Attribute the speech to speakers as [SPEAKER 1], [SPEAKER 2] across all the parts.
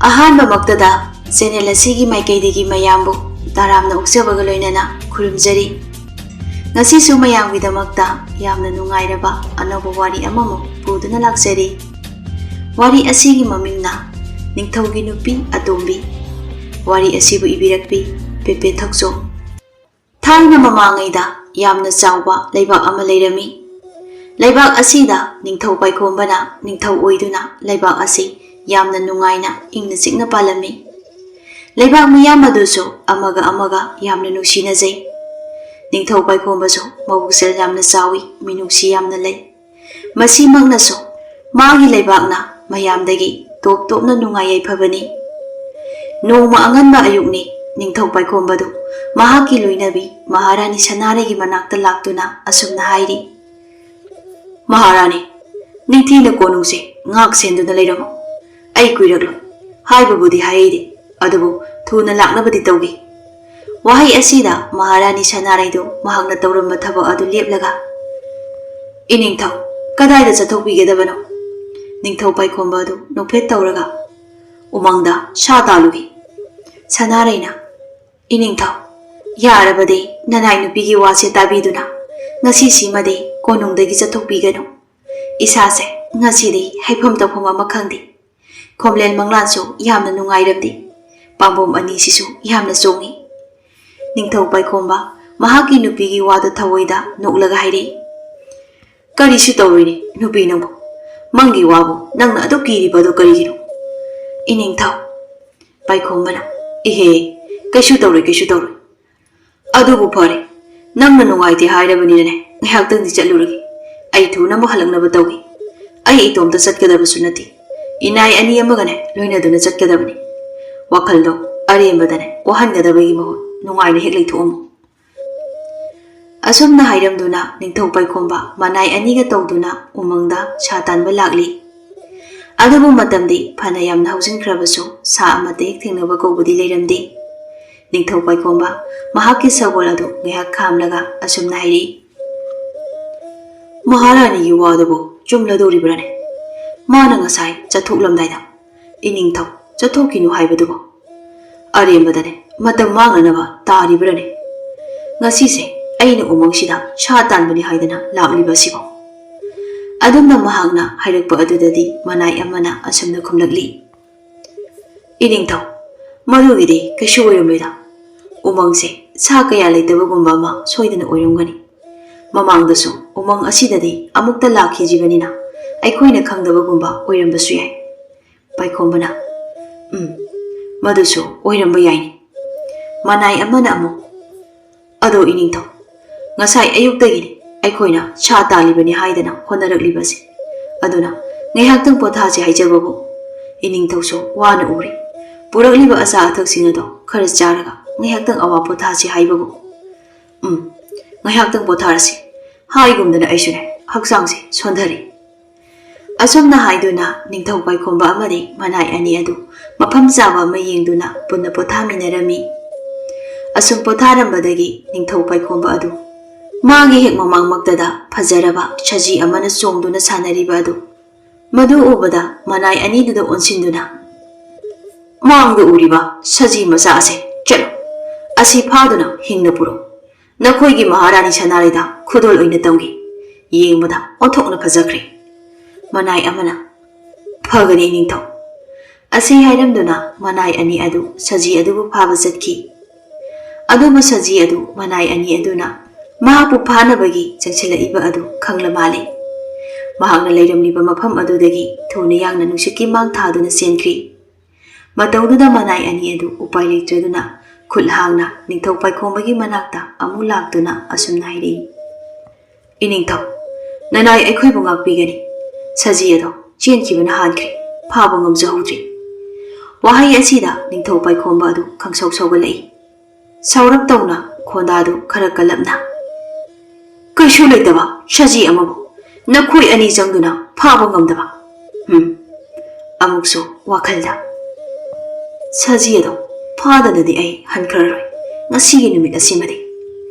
[SPEAKER 1] ꯑꯍꯥꯟꯕꯃꯛꯇꯗ channel ꯑꯁꯤꯒꯤ ꯃꯥꯏꯀꯩꯗꯒꯤ ꯃꯌꯥꯝꯕꯨ ꯇꯔꯥꯝꯅ ꯑꯣꯛꯆꯕꯒ ꯂꯣꯏꯅꯅ ꯈꯨꯔꯨꯝꯖꯔꯤ꯫ ꯉꯁꯤꯁꯨ ꯃꯌꯥꯝꯒꯤꯗꯃꯛꯇ ꯌꯥꯝꯅ ꯅꯨꯡꯉꯥꯏꯔꯕ ꯑꯅꯧꯕ ꯋꯥꯔꯤ ꯑꯃꯃꯨꯛ ꯄꯨꯗꯨꯅ ꯂꯥꯛꯆꯔꯤ꯫ ꯋꯥꯔꯤ ꯑꯁꯤꯒꯤ ꯃꯃꯤꯡꯅ ꯅꯤꯡꯊꯧꯒꯤ ꯅꯨꯄꯤ ꯑꯇꯣꯝꯕꯤ꯫ ꯋꯥꯔꯤ ꯑꯁꯤꯕꯨ ꯏꯕꯤꯔꯛꯄꯤ ꯄꯦꯄꯦ ꯊꯛꯆꯣ꯫ ꯊꯥꯏꯅ ꯃꯃꯥꯡꯉꯩꯗ ꯌꯥꯝꯅ ꯆꯥꯎꯕ ꯂꯩꯕꯥꯛ ꯑꯃ ꯂꯩꯔꯝꯃꯤ꯫ ꯂꯩꯕꯥꯛ ꯑꯁꯤꯗ ꯅꯤꯡꯊꯧ ꯄꯥꯏꯈꯣꯝꯕꯅ ꯅꯤꯡꯊꯧ ꯑꯣꯏꯗꯨꯅ ꯂꯩꯕꯥꯛ ꯑꯁꯤ ꯌꯥꯝꯅ ꯅꯨꯡꯉꯥꯏꯅ ꯏꯪꯅ ꯆꯤꯛꯅ ꯄꯥꯜꯂꯝꯃꯤ꯫ ꯂꯩꯕꯥꯛ ꯃꯤꯌꯥꯝ ꯑꯗꯨꯁꯨ ꯑꯃꯒ ꯑꯃꯒ ꯌꯥꯝꯅ ꯅꯨꯡꯁꯤꯅꯖꯩ꯫ ꯅꯤꯡꯊꯧ ꯄꯥꯏꯈꯣꯝꯕꯁꯨ ꯃꯕꯨꯛꯆꯦꯜ ꯌꯥꯝꯅ ꯆꯥꯎꯏ, ꯃꯤꯅꯨꯡꯁꯤ ꯌꯥꯝꯅ ꯂꯩ꯫ ꯃꯁꯤꯃꯛꯅꯁꯨ ꯃꯥꯒꯤ ꯂꯩꯕꯥꯛꯅ ꯃꯌꯥꯝꯗꯒꯤ ꯇꯣꯞ ꯇꯣꯞꯅ ꯅꯨꯡꯉꯥꯏ ꯌꯥꯏꯐꯕꯅꯤ꯫ ꯅꯣꯡꯃ ꯑꯉꯟꯕ ꯑꯌꯨꯛꯅꯤ꯫ ꯅꯤꯡꯊꯧ ꯄꯥꯏꯈꯣꯝꯕꯗꯨ ꯃꯍꯥꯛꯀꯤ ꯂꯣꯏꯅꯕꯤ ꯃꯍꯥꯔꯥꯅꯤ ꯁꯅꯥꯔꯩꯒꯤ ꯃꯅꯥꯛꯇ ꯂꯥꯛꯇꯨꯅ ꯑꯁꯨꯝꯅ ꯍꯥꯏꯔꯤ꯫ ꯃꯍꯥꯔꯥꯅꯤ, ꯅꯤꯡꯊꯤꯅ ꯀꯣꯅꯨꯡꯁꯦ ꯉꯥꯛ ꯁꯦꯟꯗꯨꯅ ꯂꯩꯔꯝꯃꯨ꯫ ꯑꯩ ꯀꯨꯏꯔꯛꯂꯣꯏ ꯍꯥꯏꯕꯕꯨꯗꯤ ꯍꯥꯏꯔꯤꯗꯦ, ꯑꯗꯨꯕꯨ ꯊꯨꯅ ꯂꯥꯛꯅꯕꯗꯤ ꯇꯧꯒꯦ꯫ ꯋꯥꯍꯩ ꯑꯁꯤꯗ ꯃꯍꯥꯔꯥꯅꯤ ꯁꯅꯥꯔꯩꯗꯨ ꯃꯍꯥꯛꯅ ꯇꯧꯔꯝꯕ ꯊꯕꯛ ꯑꯗꯨ ꯂꯦꯞꯂꯒ, ꯏꯅꯤꯡꯊꯧ, ꯀꯗꯥꯏꯗ ꯆꯠꯊꯣꯛꯄꯤꯒꯗꯕꯅꯣ? ꯅꯤꯡꯊꯧ ꯄꯥꯏꯈꯣꯝꯕ ꯑꯗꯨ ꯅꯣꯛꯐꯦꯠ ꯇꯧꯔꯒ, ꯎꯃꯪꯗ ꯁꯥ ꯇꯥꯜꯂꯨꯒꯦ꯫ ꯁꯅꯥꯔꯩꯅ, ꯏꯅꯤꯡꯊꯧ, ꯌꯥꯔꯕꯗꯤ ꯅꯅꯥꯏ ꯅꯨꯄꯤꯒꯤ ꯋꯥꯁꯦ ꯇꯥꯕꯤꯗꯨꯅ ꯉꯁꯤꯁꯤꯃꯗꯤ ꯀꯣꯅꯨꯡꯗꯒꯤ ꯆꯠꯊꯣꯛꯄꯤꯒꯅꯨ꯫ ꯏꯁꯥꯁꯦ ꯉꯁꯤꯗꯤ ꯍꯩꯐꯝ ꯇꯧꯐꯝ ꯑꯃ ꯈꯪꯗꯦ꯫ ꯈꯣꯝꯂꯦꯟ ꯃꯪꯂꯥꯟꯁꯨ ꯌꯥꯝꯅ ꯅꯨꯡꯉꯥꯏꯔꯝꯗꯦ꯫ ꯄꯥꯝꯕꯣꯝ ꯑꯅꯤꯁꯤꯁꯨ ꯌꯥꯝꯅ ꯆꯣꯡꯉꯤ꯫ ꯅꯤꯡꯊꯧ ꯄꯥꯏꯈꯣꯝꯕ ꯃꯍꯥꯛꯀꯤ ꯅꯨꯄꯤꯒꯤ ꯋꯥꯗꯨ ꯊꯑꯣꯏꯗ ꯅꯣꯛꯂꯒ ꯍꯥꯏꯔꯛꯏ꯫ ꯀꯔꯤꯁꯨ ꯇꯧꯔꯣꯏꯅꯦ ꯅꯨꯄꯤ ꯅꯪꯕꯨ, ꯃꯪꯒꯤ ꯋꯥꯕꯨ ꯅꯪꯅ ꯑꯗꯨꯛ ꯀꯤꯔꯤꯕꯗꯣ ꯀꯔꯤꯒꯤꯅꯣ? ꯏꯅꯤꯡꯊꯧ ꯄꯥꯏꯈꯣꯝꯕꯅ, ꯏꯍꯦ, ꯀꯩꯁꯨ ꯇꯧꯔꯣꯏ ꯀꯩꯁꯨ ꯇꯧꯔꯣꯏ꯫ ꯑꯗꯨꯕꯨ ꯐꯔꯦ, ꯅꯪꯅ ꯅꯨꯡꯉꯥꯏꯇꯦ ꯍꯥꯏꯔꯕꯅꯤꯅꯅꯦ ꯉꯥꯏꯍꯥꯛꯇꯪꯗꯤ ꯆꯠꯂꯨꯔꯒꯦ꯫ ꯑꯩ ꯊꯨꯅꯕ ꯍꯜꯂꯛꯅꯕ ꯇꯧꯒꯦ꯫ ꯑꯩ ꯏꯇꯣꯝꯇ ꯆꯠꯀꯗꯕꯁꯨ ꯅꯠꯇꯦ, ꯏꯅꯥꯏ ꯑꯅꯤ ꯑꯃꯒꯅꯦ ꯂꯣꯏꯅꯗꯨꯅ ꯆꯠꯀꯗꯕꯅꯤ꯫ ꯋꯥꯈꯜꯗꯣ ꯑꯔꯦꯝꯕꯗꯅꯦ ꯋꯥꯍꯟꯒꯗꯕꯒꯤ ꯃꯍꯨꯠ ꯅꯨꯡꯉꯥꯏꯅ ꯍꯦꯛ ꯂꯩꯊꯣꯛꯑꯝꯃꯨ꯫ ꯑꯁꯨꯝꯅ ꯍꯥꯏꯔꯝꯗꯨꯅ ꯅꯤꯡꯊꯧ ꯄꯥꯏꯈꯣꯝꯕ ꯃꯅꯥꯏ ꯑꯅꯤꯒ ꯇꯧꯗꯨꯅ ꯎꯃꯪꯗ ꯁꯥ ꯇꯥꯟꯕ ꯂꯥꯛꯂꯤ꯫ ꯑꯗꯨꯕꯨ ꯃꯇꯝꯗꯤ ꯐꯅ ꯌꯥꯝꯅ ꯍꯧꯖꯤꯟꯈ꯭ꯔꯕꯁꯨ ꯁꯥ ꯑꯃꯠꯇ ꯍꯦꯛ ꯊꯦꯡꯅꯕ ꯀꯧꯕꯗꯤ ꯂꯩꯔꯝꯗꯦ꯫ ꯅꯤꯡꯊꯧ ꯄꯥꯏꯈꯣꯝꯕ ꯃꯍꯥꯛꯀꯤ ꯁꯒꯣꯜ ꯑꯗꯨ ꯉꯥꯏꯍꯥꯛ ꯈꯥꯝꯂꯒ ꯑꯁꯨꯝꯅ ꯍꯥꯏꯔꯤ꯫ ꯃꯍꯥꯔꯥꯅꯤꯒꯤ ꯋꯥꯗꯨꯕꯨ ꯆꯨꯝꯂꯗꯧꯔꯤꯕ꯭ꯔꯥꯅꯦ? ꯃꯥꯅ ꯉꯁꯥꯏ ꯆꯠꯊꯣꯛꯂꯝꯗꯥꯏꯗ ꯏꯅꯤꯡꯊꯧ ꯆꯠꯊꯣꯛꯈꯤꯅꯨ ꯍꯥꯏꯕꯗꯨꯕꯨ ꯑꯔꯦꯝꯕꯗꯅꯦ ꯃꯇꯝ ꯃꯥꯡꯅꯅꯕ ꯇꯥꯔꯤꯕ꯭ꯔꯥꯅꯦ? ꯉꯁꯤꯁꯦ ꯑꯩꯅ ꯎꯃꯪꯁꯤꯗ ꯁꯥ ꯇꯥꯟꯕꯅꯤ ꯍꯥꯏꯗꯅ ꯂꯥꯛꯂꯤꯕꯁꯤꯕꯣ? ꯑꯗꯨꯝꯅ ꯃꯍꯥꯛꯅ ꯍꯥꯏꯔꯛꯄ ꯑꯗꯨꯗꯗꯤ ꯃꯅꯥꯏ ꯑꯃꯅ ꯑꯁꯨꯝꯅ ꯈꯨꯝꯂꯛꯂꯤ꯫ ꯏꯅꯤꯡꯊꯧ, ꯃꯗꯨꯒꯤꯗꯤ ꯀꯩꯁꯨ ꯑꯣꯏꯔꯝꯂꯣꯏꯗ꯫ ꯎꯃꯪꯁꯦ ꯁꯥ ꯀꯌꯥ ꯂꯩꯇꯕꯒꯨꯝꯕ ꯑꯃ ꯁꯣꯏꯗꯅ ꯑꯣꯏꯔꯝꯒꯅꯤ꯫ ꯃꯃꯥꯡꯗꯁꯨ ꯎꯃꯪ ꯑꯁꯤꯗꯗꯤ ꯑꯃꯨꯛꯇ ꯂꯥꯛꯈꯤꯗ꯭ꯔꯤꯕꯅꯤꯅ ꯑꯩꯈꯣꯏꯅ ꯈꯪꯗꯕꯒꯨꯝꯕ ꯑꯣꯏꯔꯝꯕꯁꯨ ꯌꯥꯏ꯫ ꯄꯥꯏꯈꯣꯝꯕꯅ, ꯃꯗꯨꯁꯨ ꯑꯣꯏꯔꯝꯕ ꯌꯥꯏꯅꯤ꯫ ꯃꯅꯥꯏ ꯑꯃꯅ ꯑꯃꯨꯛ, ꯑꯗꯣ ꯏꯅꯤꯡꯊꯧ, ꯉꯁꯥꯏ ꯑꯌꯨꯛꯇꯒꯤꯅꯤ ꯑꯩꯈꯣꯏꯅ ꯁꯥ ꯇꯥꯜꯂꯤꯕꯅꯤ ꯍꯥꯏꯗꯅ ꯍꯣꯠꯅꯔꯛꯂꯤꯕꯁꯦ, ꯑꯗꯨꯅ ꯉꯥꯏꯍꯥꯛꯇꯪ ꯄꯣꯊꯥꯁꯦ ꯍꯥꯏꯖꯕꯕꯨ ꯏꯅꯤꯡꯊꯧꯁꯨ ꯋꯥꯅ ꯎꯔꯤ꯫ ꯄꯨꯔꯛꯂꯤꯕ ꯑꯆꯥ ꯑꯊꯛꯁꯤꯡ ꯑꯗꯣ ꯈꯔ ꯆꯥꯔꯒ ꯉꯥꯏꯍꯥꯛꯇꯪ ꯑꯋꯥ ꯄꯣꯊꯥꯁꯦ ꯍꯥꯏꯕꯕꯨ, ꯉꯥꯏꯍꯥꯛꯇꯪ ꯄꯣꯊꯥꯔꯁꯤ ꯍꯥꯏꯒꯨꯝꯗꯅ ꯑꯩꯁꯨꯅꯦ ꯍꯛꯆꯥꯡꯁꯦ ꯁꯣꯟꯊꯔꯤ꯫ ꯑꯁꯨꯝꯅ ꯍꯥꯏꯗꯨꯅ ꯅꯤꯡꯊꯧ ꯄꯥꯏꯈꯣꯝꯕ ꯑꯃꯗꯤ ꯃꯅꯥꯏ ꯑꯅꯤ ꯑꯗꯨ ꯃꯐꯝ ꯆꯥꯕ ꯑꯃ ꯌꯦꯡꯗꯨꯅ ꯄꯨꯟꯅ ꯄꯣꯊꯥꯃꯤꯟꯅꯔꯝꯃꯤ꯫ ꯑꯁꯨꯝ ꯄꯣꯊꯥꯔꯝꯕꯗꯒꯤ ꯅꯤꯡꯊꯧ ꯄꯥꯏꯈꯣꯝꯕ ꯑꯗꯨ ꯃꯥꯒꯤ ꯍꯦꯛ ꯃꯃꯥꯡꯃꯛꯇꯗ ꯐꯖꯔꯕ ꯁꯖꯤ ꯑꯃꯅ ꯆꯣꯡꯗꯨꯅ ꯁꯥꯟꯅꯔꯤꯕ ꯑꯗꯨ ꯃꯗꯨ ꯎꯕꯗ ꯃꯅꯥꯏ ꯑꯅꯤꯗꯨꯗ ꯑꯣꯟꯁꯤꯟꯗꯨꯅ, ꯃꯥꯡꯗ ꯎꯔꯤꯕ ꯁꯖꯤ ꯃꯆꯥ ꯑꯁꯦ ꯆꯠꯂꯣ, ꯑꯁꯤ ꯐꯥꯗꯨꯅ ꯍꯤꯡꯅ ꯄꯨꯔꯛꯎ꯫ ꯅꯈꯣꯏꯒꯤ ꯃꯍꯥꯔꯥꯅꯤ ꯁꯅꯥꯔꯩꯗ ꯈꯨꯗꯣꯜ ꯑꯣꯏꯅ ꯇꯝꯒꯦ꯫ ꯌꯦꯡꯕꯗ ꯑꯣꯟꯊꯣꯛꯅ ꯐꯖꯈ꯭ꯔꯦ꯫ ꯃꯅꯥꯏ ꯑꯃꯅ, ꯐꯒꯅꯤ ꯏꯅꯤꯡꯊꯧ꯫ ꯑꯁꯤ ꯍꯥꯏꯔꯝꯗꯨꯅ ꯃꯅꯥꯏ ꯑꯅꯤ ꯑꯗꯨ ꯁꯖꯤ ꯑꯗꯨꯕꯨ ꯐꯥꯕ ꯆꯠꯈꯤ꯫ ꯑꯗꯨꯕꯨ ꯁꯖꯤ ꯑꯗꯨ ꯃꯅꯥꯏ ꯑꯅꯤ ꯑꯗꯨꯅ ꯃꯍꯥꯛꯄꯨ ꯐꯥꯅꯕꯒꯤ ꯆꯪꯁꯤꯜꯂꯛꯏꯕ ꯑꯗꯨ ꯈꯪꯂ ꯃꯥꯜꯂꯦ꯫ ꯃꯍꯥꯛꯅ ꯂꯩꯔꯝꯂꯤꯕ ꯃꯐꯝ ꯑꯗꯨꯗꯒꯤ ꯊꯨꯅ ꯌꯥꯡꯅ ꯅꯨꯡꯁꯤꯠꯀꯤ ꯃꯥꯡ ꯊꯥꯗꯨꯅ ꯆꯦꯟꯈ꯭ꯔꯤ꯫ ꯃꯇꯧꯗꯨꯗ ꯃꯅꯥꯏ ꯑꯅꯤ ꯑꯗꯨ ꯎꯄꯥꯏ ꯂꯩꯇ꯭ꯔꯗꯨꯅ ꯈꯨꯠ ꯍꯥꯡꯅ ꯅꯤꯡꯊꯧ ꯄꯥꯏꯈꯣꯝꯕꯒꯤ ꯃꯅꯥꯛꯇ ꯑꯃꯨꯛ ꯂꯥꯛꯇꯨꯅ ꯑꯁꯨꯝꯅ ꯍꯥꯏꯔꯛꯏ꯫ ꯏꯅꯤꯡꯊꯧ, ꯅꯅꯥꯏ ꯑꯩꯈꯣꯏꯕꯨ ꯉꯥꯛꯄꯤꯒꯅꯤ꯫ ꯁꯖꯤ ꯑꯗꯣ ꯆꯦꯟꯈꯤꯕꯅ ꯍꯥꯟꯈ꯭ꯔꯦ, ꯐꯥꯕ ꯉꯝꯖꯍꯧꯗ꯭ꯔꯤ꯫ ꯋꯥꯍꯩ ꯑꯁꯤꯗ ꯅꯤꯡꯊꯧ ꯄꯥꯏꯈꯣꯝꯕ ꯑꯗꯨ ꯈꯪꯁꯧ ꯁꯧꯒꯠꯂꯛꯏ꯫ ꯁꯧꯔꯞ ꯇꯧꯅ ꯈꯣꯟꯗꯥꯗꯨ ꯈꯔ ꯀꯜꯂꯞꯅ, ꯀꯩꯁꯨ ꯂꯩꯇꯕ ꯁꯖꯤ ꯑꯃꯕꯨ ꯅꯈꯣꯏ ꯑꯅꯤ ꯆꯪꯗꯨꯅ ꯐꯥꯕ ꯉꯝꯗꯕ? ꯑꯃꯨꯛꯁꯨ ꯋꯥꯈꯜꯗ, ꯁꯖꯤ ꯑꯗꯣ ꯐꯥꯗꯅꯗꯤ ꯑꯩ ꯍꯟꯈ꯭ꯔꯔꯣꯏ ꯉꯁꯤꯒꯤ ꯅꯨꯃꯤꯠ ꯑꯁꯤꯃꯗꯤ꯫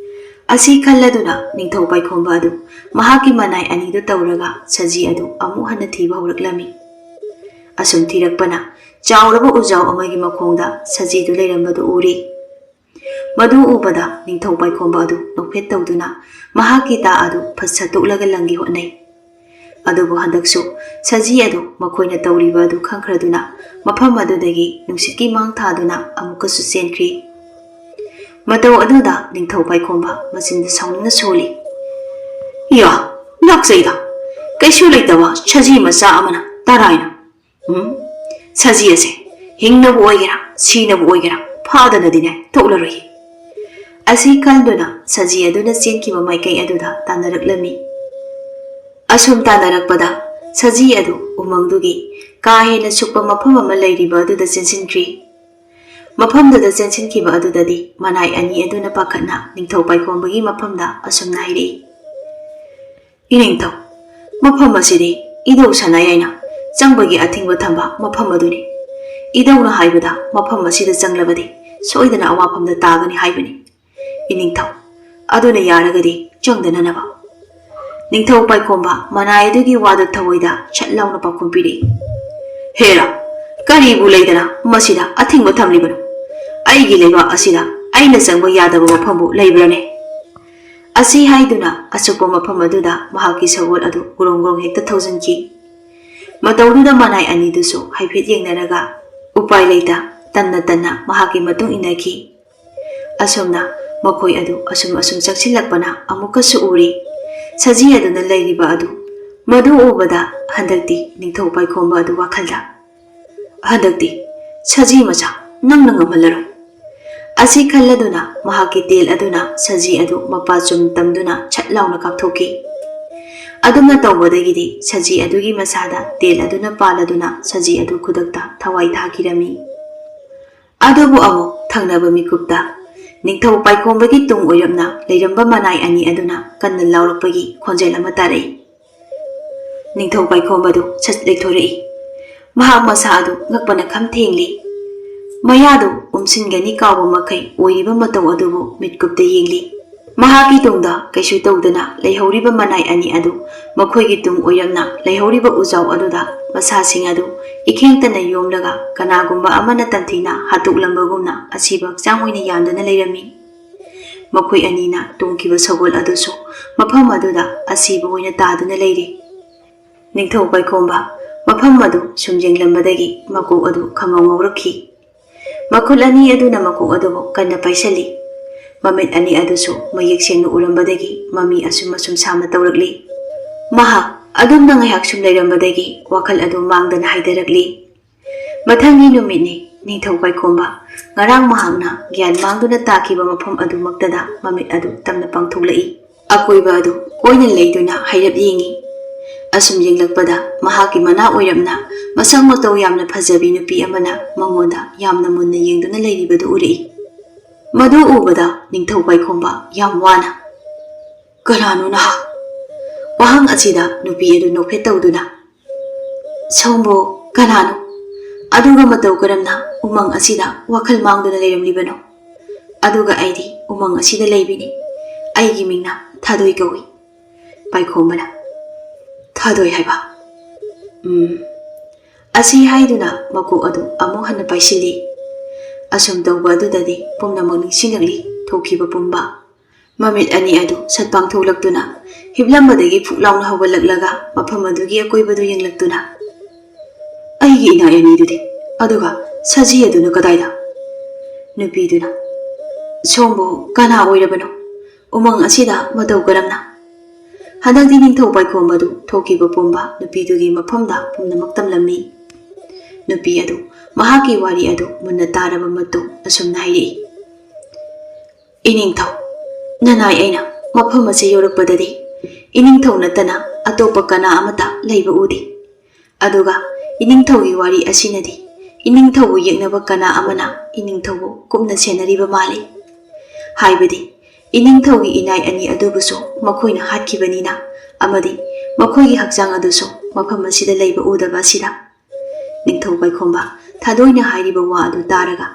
[SPEAKER 1] ꯑꯁꯤ ꯈꯜꯂꯗꯨꯅ ꯅꯤꯡꯊꯧ ꯄꯥꯏꯈꯣꯝꯕ ꯑꯗꯨ ꯃꯍꯥꯛꯀꯤ ꯃꯅꯥꯏ ꯑꯅꯤꯗꯨ ꯇꯧꯔꯒ ꯁꯖꯤ ꯑꯗꯨ ꯑꯃꯨꯛ ꯍꯟꯅ ꯊꯤꯕ ꯍꯧꯔꯛꯂꯝꯃꯤ꯫ ꯑꯁꯨꯝ ꯊꯤꯔꯛꯄꯅ ꯆꯥꯎꯔꯕ ꯎꯖꯥꯎ ꯑꯃꯒꯤ ꯃꯈꯣꯡꯗ ꯁꯖꯤꯗꯨ ꯂꯩꯔꯝꯕꯗꯨ ꯎꯔꯤ꯫ ꯃꯗꯨ ꯎꯕꯗ ꯅꯤꯡꯊꯧ ꯄꯥꯏꯈꯣꯝꯕ ꯑꯗꯨ ꯅꯣꯛꯐꯦꯠ ꯇꯧꯗꯨꯅ ꯃꯍꯥꯛꯀꯤ ꯇꯥ ꯑꯗꯨ ꯐꯠ ꯁꯠꯇꯣꯛꯂꯒ ꯂꯪꯒꯦ ꯍꯣꯠꯅꯩ꯫ ꯑꯗꯨꯕꯨ ꯍꯟꯗꯛꯁꯨ ꯁꯖꯤ ꯑꯗꯨ ꯃꯈꯣꯏꯅ ꯇꯧꯔꯤꯕ ꯑꯗꯨ ꯈꯪꯈ꯭ꯔꯗꯨꯅ ꯃꯐꯝ ꯑꯗꯨꯗꯒꯤ ꯅꯨꯡꯁꯤꯠꯀꯤ ꯃꯥꯡ ꯊꯥꯗꯨꯅ ꯑꯃꯨꯛꯀꯁꯨ ꯆꯦꯟꯈ꯭ꯔꯤ꯫ ꯃꯇꯧ ꯑꯗꯨꯗ ꯅꯤꯡꯊꯧ ꯄꯥꯏꯈꯣꯝꯕ ꯃꯆꯤꯟꯗ ꯁꯥꯎꯅꯤꯡꯅ ꯁꯣꯜꯂꯤ꯫ ꯌꯥ, ꯂꯥꯛꯆꯩꯗ ꯀꯩꯁꯨ ꯂꯩꯇꯕ ꯁꯖꯤ ꯃꯆꯥ ꯑꯃꯅ ꯇꯔꯥꯏꯅ ꯁꯖꯤ ꯑꯁꯦ ꯍꯤꯡꯅꯕꯨ ꯑꯣꯏꯒꯦꯔꯥ ꯁꯤꯅꯕꯨ ꯑꯣꯏꯒꯦꯔꯥ ꯐꯥꯗꯅꯗꯤꯅꯦ ꯊꯣꯛꯂꯔꯣꯏ꯫ ꯑꯁꯤ ꯈꯟꯗꯨꯅ ꯁꯖꯤ ꯑꯗꯨꯅ ꯆꯦꯟꯈꯤꯕ ꯃꯥꯏꯀꯩ ꯑꯗꯨꯗ ꯇꯥꯟꯅꯔꯛꯂꯝꯃꯤ꯫ ꯑꯁꯨꯝ ꯇꯥꯟꯅꯔꯛꯄꯗ ꯁꯖꯤ ꯑꯗꯨ ꯎꯃꯪꯗꯨꯒꯤ ꯀꯥ ꯍꯦꯟꯅ ꯁꯨꯛꯄ ꯃꯐꯝ ꯑꯃ ꯂꯩꯔꯤꯕ ꯑꯗꯨꯗ ꯆꯦꯟꯁꯤꯟꯈ꯭ꯔꯤ꯫ ꯃꯐꯝꯗꯨꯗ ꯆꯦꯟꯁꯤꯟꯈꯤꯕ ꯑꯗꯨꯗꯗꯤ ꯃꯅꯥꯏ ꯑꯅꯤ ꯑꯗꯨꯅ ꯄꯥꯈꯠꯅ ꯅꯤꯡꯊꯧ ꯄꯥꯏꯈꯣꯝꯕꯒꯤ ꯃꯐꯝꯗ ꯑꯁꯨꯝꯅ ꯍꯥꯏꯔꯛꯏ꯫ ꯏꯅꯤꯡꯊꯧ, ꯃꯐꯝ ꯑꯁꯤꯗꯤ ꯏꯙꯧ ꯁꯅꯥꯌꯥꯏꯅ ꯆꯪꯕꯒꯤ ꯑꯊꯤꯡꯕ ꯊꯝꯕ ꯃꯐꯝ ꯑꯗꯨꯅꯤ꯫ ꯏꯙꯧꯅ ꯍꯥꯏꯕꯗ ꯃꯐꯝ ꯑꯁꯤꯗ ꯆꯪꯂꯕꯗꯤ ꯁꯣꯏꯗꯅ ꯑꯋꯥꯐꯝꯗ ꯇꯥꯒꯅꯤ ꯍꯥꯏꯕꯅꯤ꯫ ꯏꯅꯤꯡꯊꯧ, ꯑꯗꯨꯅ ꯌꯥꯔꯒꯗꯤ ꯆꯪꯗꯅꯅꯕ꯫ ꯅꯤꯡꯊꯧ ꯄꯥꯏꯈꯣꯝꯕ ꯃꯅꯥꯏ ꯑꯗꯨꯒꯤ ꯋꯥꯗꯨ ꯊꯑꯣꯏꯗ ꯁꯠ ꯂꯥꯎꯅ ꯄꯥꯎꯈꯨꯝ ꯄꯤꯔꯛꯏ꯫ ꯍꯦꯔꯥ, ꯀꯔꯤꯕꯨ ꯂꯩꯗꯅ ꯃꯁꯤꯗ ꯑꯊꯤꯡꯕ ꯊꯝꯂꯤꯕꯅꯣ? ꯑꯩꯒꯤ ꯂꯩꯕꯥꯛ ꯑꯁꯤꯗ ꯑꯩꯅ ꯆꯪꯕ ꯌꯥꯗꯕ ꯃꯐꯝꯕꯨ ꯂꯩꯕ꯭ꯔꯅꯦ? ꯑꯁꯤ ꯍꯥꯏꯗꯨꯅ ꯑꯆꯨꯞꯄ ꯃꯐꯝ ꯑꯗꯨꯗ ꯃꯍꯥꯛꯀꯤ ꯁꯒꯣꯜ ꯑꯗꯨ ꯒ꯭ꯔꯣꯡ ꯒ꯭ꯔꯣꯡ ꯍꯦꯛꯇ ꯊꯧꯖꯤꯟꯈꯤ꯫ ꯃꯇꯧꯗꯨꯗ ꯃꯅꯥꯏ ꯑꯅꯤꯗꯨꯁꯨ ꯍꯥꯏꯐꯦꯠ ꯌꯦꯡꯅꯔꯒ ꯎꯄꯥꯏ ꯂꯩꯇ ꯇꯟꯅ ꯇꯟꯅ ꯃꯍꯥꯛꯀꯤ ꯃꯇꯨꯡ ꯏꯟꯅꯈꯤ꯫ ꯑꯁꯨꯝꯅ ꯃꯈꯣꯏ ꯑꯗꯨ ꯑꯁꯨꯝ ꯆꯪꯁꯤꯜꯂꯛꯄꯅ ꯑꯃꯨꯛꯀꯁꯨ ꯎꯔꯤ꯫ ꯁꯖꯤ ꯑꯗꯨꯅ ꯂꯩꯔꯤꯕ ꯑꯗꯨ ꯃꯗꯨ ꯎꯕꯗ ꯍꯟꯗꯛꯇꯤ ꯅꯤꯡꯊꯧ ꯄꯥꯏꯈꯣꯝꯕ ꯑꯗꯨ ꯋꯥꯈꯜꯗ ꯍꯟꯗꯛꯇꯤ ꯁꯖꯤ ꯃꯆꯥ ꯅꯪꯅ ꯉꯝꯍꯜꯂꯔꯣꯏ ꯑꯁꯤ ꯈꯜꯂꯗꯨꯅ ꯃꯍꯥꯛꯀꯤ ꯇꯦꯜ ꯑꯗꯨꯅ ꯁꯖꯤ ꯑꯗꯨ ꯃꯄꯥ ꯆꯨꯝ ꯇꯝꯗꯨꯅ ꯁꯠ ꯂꯥꯎꯅ ꯀꯥꯞꯊꯣꯛꯈꯤ꯫ ꯑꯗꯨꯝꯅ ꯇꯧꯕꯗꯒꯤꯗꯤ ꯁꯖꯤ ꯑꯗꯨꯒꯤ ꯃꯁꯥꯗ ꯇꯦꯜ ꯑꯗꯨꯅ ꯄꯥꯜꯂꯗꯨꯅ ꯁꯖꯤ ꯑꯗꯨ ꯈꯨꯗꯛꯇ ꯊꯋꯥꯏ ꯊꯥꯈꯤꯔꯝꯃꯤ꯫ ꯑꯗꯨꯕꯨ ꯑꯃꯨꯛ ꯊꯪꯅꯕ ꯃꯤꯀꯨꯞꯇ ꯅꯤꯡꯊꯧ ꯄꯥꯏꯈꯣꯝꯕꯒꯤ ꯇꯨꯡ ꯑꯣꯏꯔꯞꯅ ꯂꯩꯔꯝꯕ ꯃꯅꯥꯏ ꯑꯅꯤ ꯑꯗꯨꯅ ꯀꯟꯅ ꯂꯥꯎꯔꯛꯄꯒꯤ ꯈꯣꯟꯖꯦꯜ ꯑꯃ ꯇꯥꯔꯛꯏ꯫ ꯅꯤꯡꯊꯧ ꯄꯥꯏꯈꯣꯝꯕꯗꯨ ꯁꯠ ꯂꯩꯊꯣꯔꯛꯏ꯫ ꯃꯍꯥꯛ ꯃꯁꯥ ꯑꯗꯨ ꯉꯛꯄꯅ ꯈꯝ ꯊꯦꯡꯂꯤ꯫ ꯃꯌꯥꯗꯨ ꯎꯝꯁꯤꯟꯒꯅꯤ ꯀꯥꯎꯕ ꯃꯈꯩ ꯑꯣꯏꯔꯤꯕ ꯃꯇꯧ ꯑꯗꯨꯕꯨ ꯃꯤꯠꯀꯨꯞꯇ ꯌꯦꯡꯂꯤ꯫ ꯃꯍꯥꯛꯀꯤ ꯇꯨꯡꯗ ꯀꯩꯁꯨ ꯇꯧꯗꯅ ꯂꯩꯍꯧꯔꯤꯕ ꯃꯅꯥꯏ ꯑꯅꯤ ꯑꯗꯨ ꯃꯈꯣꯏꯒꯤ ꯇꯨꯡ ꯑꯣꯏꯔꯞꯅ ꯂꯩꯍꯧꯔꯤꯕ ꯎꯖꯥꯎ ꯑꯗꯨꯗ ꯃꯁꯥꯁꯤꯡ ꯑꯗꯨ ꯏꯈꯦꯡꯇꯅ ꯌꯣꯝꯂꯒ ꯀꯅꯥꯒꯨꯝꯕ ꯑꯃꯅ ꯇꯝꯊꯤꯅ ꯍꯥꯠꯇꯣꯛꯂꯝꯕꯒꯨꯝꯅ ꯑꯁꯤꯕ ꯍꯛꯆꯥꯡ ꯑꯣꯏꯅ ꯌꯥꯟꯗꯨꯅ ꯂꯩꯔꯝꯃꯤ꯫ ꯃꯈꯣꯏ ꯑꯅꯤꯅ ꯇꯣꯡꯈꯤꯕ ꯁꯒꯣꯜ ꯑꯗꯨꯁꯨ ꯃꯐꯝ ꯑꯗꯨꯗ ꯑꯁꯤꯕ ꯑꯣꯏꯅ ꯇꯥꯗꯨꯅ ꯂꯩꯔꯤ꯫ ꯅꯤꯡꯊꯧ ꯄꯥꯏꯈꯣꯝꯕ ꯃꯐꯝ ꯑꯗꯨ ꯁꯨꯝ ꯌꯦꯡꯂꯝꯕꯗꯒꯤ ꯃꯀꯣꯛ ꯑꯗꯨ ꯈꯪꯉꯧ ꯉꯧꯔꯛꯈꯤ꯫ ꯃꯈꯨꯠ ꯑꯅꯤ ꯑꯗꯨꯅ ꯃꯀꯣꯛ ꯑꯗꯨꯕꯨ ꯀꯟꯅ ꯄꯥꯏꯁꯤꯜꯂꯤ꯫ ꯃꯃꯤꯠ ꯑꯅꯤ ꯑꯗꯨꯁꯨ ꯃꯌꯦꯛ ꯁꯦꯡꯅ ꯎꯔꯝꯕꯗꯒꯤ ꯃꯃꯤ ꯑꯁꯨꯝ ꯁꯥꯝꯅ ꯇꯧꯔꯛꯂꯤ꯫ ꯃꯍꯥꯛ ꯑꯗꯨꯝꯅ ꯉꯥꯏꯍꯥꯛ ꯁꯨꯝ ꯂꯩꯔꯝꯕꯗꯒꯤ ꯋꯥꯈꯜ ꯑꯗꯨ ꯃꯥꯡꯗꯅ ꯍꯥꯏꯊꯔꯛꯂꯤ꯫ ꯃꯊꯪꯒꯤ ꯅꯨꯃꯤꯠꯅꯤ ꯅꯤꯡꯊꯧ ꯄꯥꯏꯈꯣꯝꯕ ꯉꯔꯥꯡ ꯃꯍꯥꯛꯅ ꯒ꯭ꯌꯥꯟ ꯃꯥꯡꯗꯨꯅ ꯇꯥꯈꯤꯕ ꯃꯐꯝ ꯑꯗꯨꯃꯛꯇꯗ ꯃꯃꯤꯠ ꯑꯗꯨ ꯇꯞꯅ ꯄꯥꯡꯊꯣꯛꯂꯛꯏ꯫ ꯑꯀꯣꯏꯕ ꯑꯗꯨ ꯀꯣꯏꯅ ꯂꯩꯗꯨꯅ ꯍꯥꯏꯔꯞ ꯌꯦꯡꯉꯤ꯫ ꯑꯁꯨꯝ ꯌꯦꯡꯂꯛꯄꯗ ꯃꯍꯥꯛꯀꯤ ꯃꯅꯥ ꯑꯣꯏꯔꯞꯅ ꯃꯁꯛ ꯃꯇꯧ ꯌꯥꯝꯅ ꯐꯖꯕꯤ ꯅꯨꯄꯤ ꯑꯃꯅ ꯃꯉꯣꯟꯗ ꯌꯥꯝꯅ ꯃꯨꯟꯅ ꯌꯦꯡꯗꯨꯅ ꯂꯩꯔꯤꯕꯗꯨ ꯎꯔꯛꯏ꯫ ꯃꯗꯨ ꯎꯕꯗ ꯅꯤꯡꯊꯧ ꯄꯥꯏꯈꯣꯝꯕ ꯌꯥꯝ ꯋꯥꯅ "ꯀꯅꯥꯅꯣ ꯅꯍꯥꯛ?" ꯋꯥꯍꯪ ꯑꯁꯤꯗ ꯅꯨꯄꯤ ꯑꯗꯨ ꯅꯣꯛꯐꯦꯠ ꯇꯧꯗꯨꯅ "ꯁꯣꯝꯕꯨ ꯀꯅꯥꯅꯣ? ꯑꯗꯨꯒ ꯃꯇꯧ ꯀꯔꯝꯅ ꯎꯃꯪ ꯑꯁꯤꯗ ꯋꯥꯈꯜ ꯃꯥꯡꯗꯨꯅ ꯂꯩꯔꯝꯂꯤꯕꯅꯣ? ꯑꯗꯨꯒ ꯑꯩꯗꯤ ꯎꯃꯪ ꯑꯁꯤꯗ ꯂꯩꯕꯤꯅꯤ꯫ ꯑꯩꯒꯤ ꯃꯤꯡꯅ ꯊꯥꯗꯣꯏ ꯀꯧꯏ." ꯄꯥꯏꯈꯣꯝꯕꯅ "ꯊꯥꯗꯣꯏ ꯍꯥꯏꯕ?" ꯑꯁꯤ ꯍꯥꯏꯗꯨꯅ ꯃꯀꯣꯛ ꯑꯗꯨ ꯑꯃꯨꯛ ꯍꯟꯅ ꯄꯥꯏꯁꯤꯜꯂꯤ꯫ ꯑꯁꯨꯝ ꯇꯧꯕ ꯑꯗꯨꯗꯗꯤ ꯄꯨꯝꯅꯃꯛ ꯅꯤꯡꯁꯤꯡꯂꯛꯂꯤ ꯊꯣꯛꯈꯤꯕ ꯄꯨꯝꯕ꯫ ꯃꯃꯤꯠ ꯑꯅꯤ ꯑꯗꯨ ꯁꯠ ꯄꯥꯡꯊꯣꯛꯂꯛꯇꯨꯅ ꯍꯤꯞꯂꯝꯕꯗꯒꯤ ꯐꯨꯛ ꯂꯥꯎꯅ ꯍꯧꯒꯠꯂꯛꯂꯒ ꯃꯐꯝ ꯑꯗꯨꯒꯤ ꯑꯀꯣꯏꯕꯗꯨ ꯌꯦꯡꯂꯛꯇꯨꯅ "ꯑꯩꯒꯤ ꯏꯅꯥꯏ ꯑꯅꯤꯗꯨꯗꯤ? ꯑꯗꯨꯒ ꯁꯖꯤ ꯑꯗꯨꯅ ꯀꯗꯥꯏꯗ?" ꯅꯨꯄꯤꯗꯨꯅ "ꯁꯣꯝꯕꯨ ꯀꯅꯥ ꯑꯣꯏꯔꯕꯅꯣ? ꯎꯃꯪ ꯑꯁꯤꯗ ꯃꯇꯧ ꯀꯔꯝꯅ?" ꯍꯟꯗꯛꯇꯤ ꯅꯤꯡꯊꯧ ꯄꯥꯏꯈꯣꯝꯕꯗꯨ ꯊꯣꯛꯈꯤꯕ ꯄꯨꯝꯕ ꯅꯨꯄꯤꯗꯨꯒꯤ ꯃꯐꯝꯗ ꯄꯨꯝꯅꯃꯛ ꯇꯝꯂꯝꯃꯤ꯫ ꯅꯨꯄꯤ ꯑꯗꯨ ꯃꯍꯥꯛꯀꯤ ꯋꯥꯔꯤ ꯑꯗꯨ ꯃꯨꯟꯅ ꯇꯥꯔꯕ ꯃꯇꯨꯡ ꯑꯁꯨꯝꯅ ꯍꯥꯏꯔꯛꯏ꯫ "ꯏꯅꯤꯡꯊꯧ, ꯅꯅꯥꯏ ꯑꯩꯅ ꯃꯐꯝ ꯑꯁꯤ ꯌꯧꯔꯛꯄꯗꯗꯤ ꯏꯅꯤꯡꯊꯧ ꯅꯠꯇꯅ ꯑꯇꯣꯞꯄ ꯀꯅꯥ ꯑꯃꯠꯇ ꯂꯩꯕ ꯎꯗꯦ꯫ ꯑꯗꯨꯒ ꯏꯅꯤꯡꯊꯧꯒꯤ ꯋꯥꯔꯤ ꯑꯁꯤꯅꯗꯤ ꯏꯅꯤꯡꯊꯧꯕꯨ ꯌꯦꯛꯅꯕ ꯀꯅꯥ ꯑꯃꯅ ꯏꯅꯤꯡꯊꯧꯕꯨ ꯀꯨꯞꯅ ꯁꯦꯟꯅꯔꯤꯕ ꯃꯥꯜꯂꯤ꯫ ꯍꯥꯏꯕꯗꯤ ꯏꯅꯤꯡꯊꯧꯒꯤ ꯏꯅꯥꯏ ꯑꯅꯤ ꯑꯗꯨꯕꯨꯁꯨ ꯃꯈꯣꯏꯅ ꯍꯥꯠꯈꯤꯕꯅꯤꯅ ꯑꯃꯗꯤ ꯃꯈꯣꯏꯒꯤ ꯍꯛꯆꯥꯡ ꯑꯗꯨꯁꯨ ꯃꯐꯝ ꯑꯁꯤꯗ ꯂꯩꯕ ꯎꯗꯕ ꯑꯁꯤꯗ." ꯅꯤꯡꯊꯧ ꯄꯥꯏꯈꯣꯝꯕ ꯊꯥꯗꯣꯏꯅ ꯍꯥꯏꯔꯤꯕ ꯋꯥ ꯑꯗꯨ ꯇꯥꯔꯒ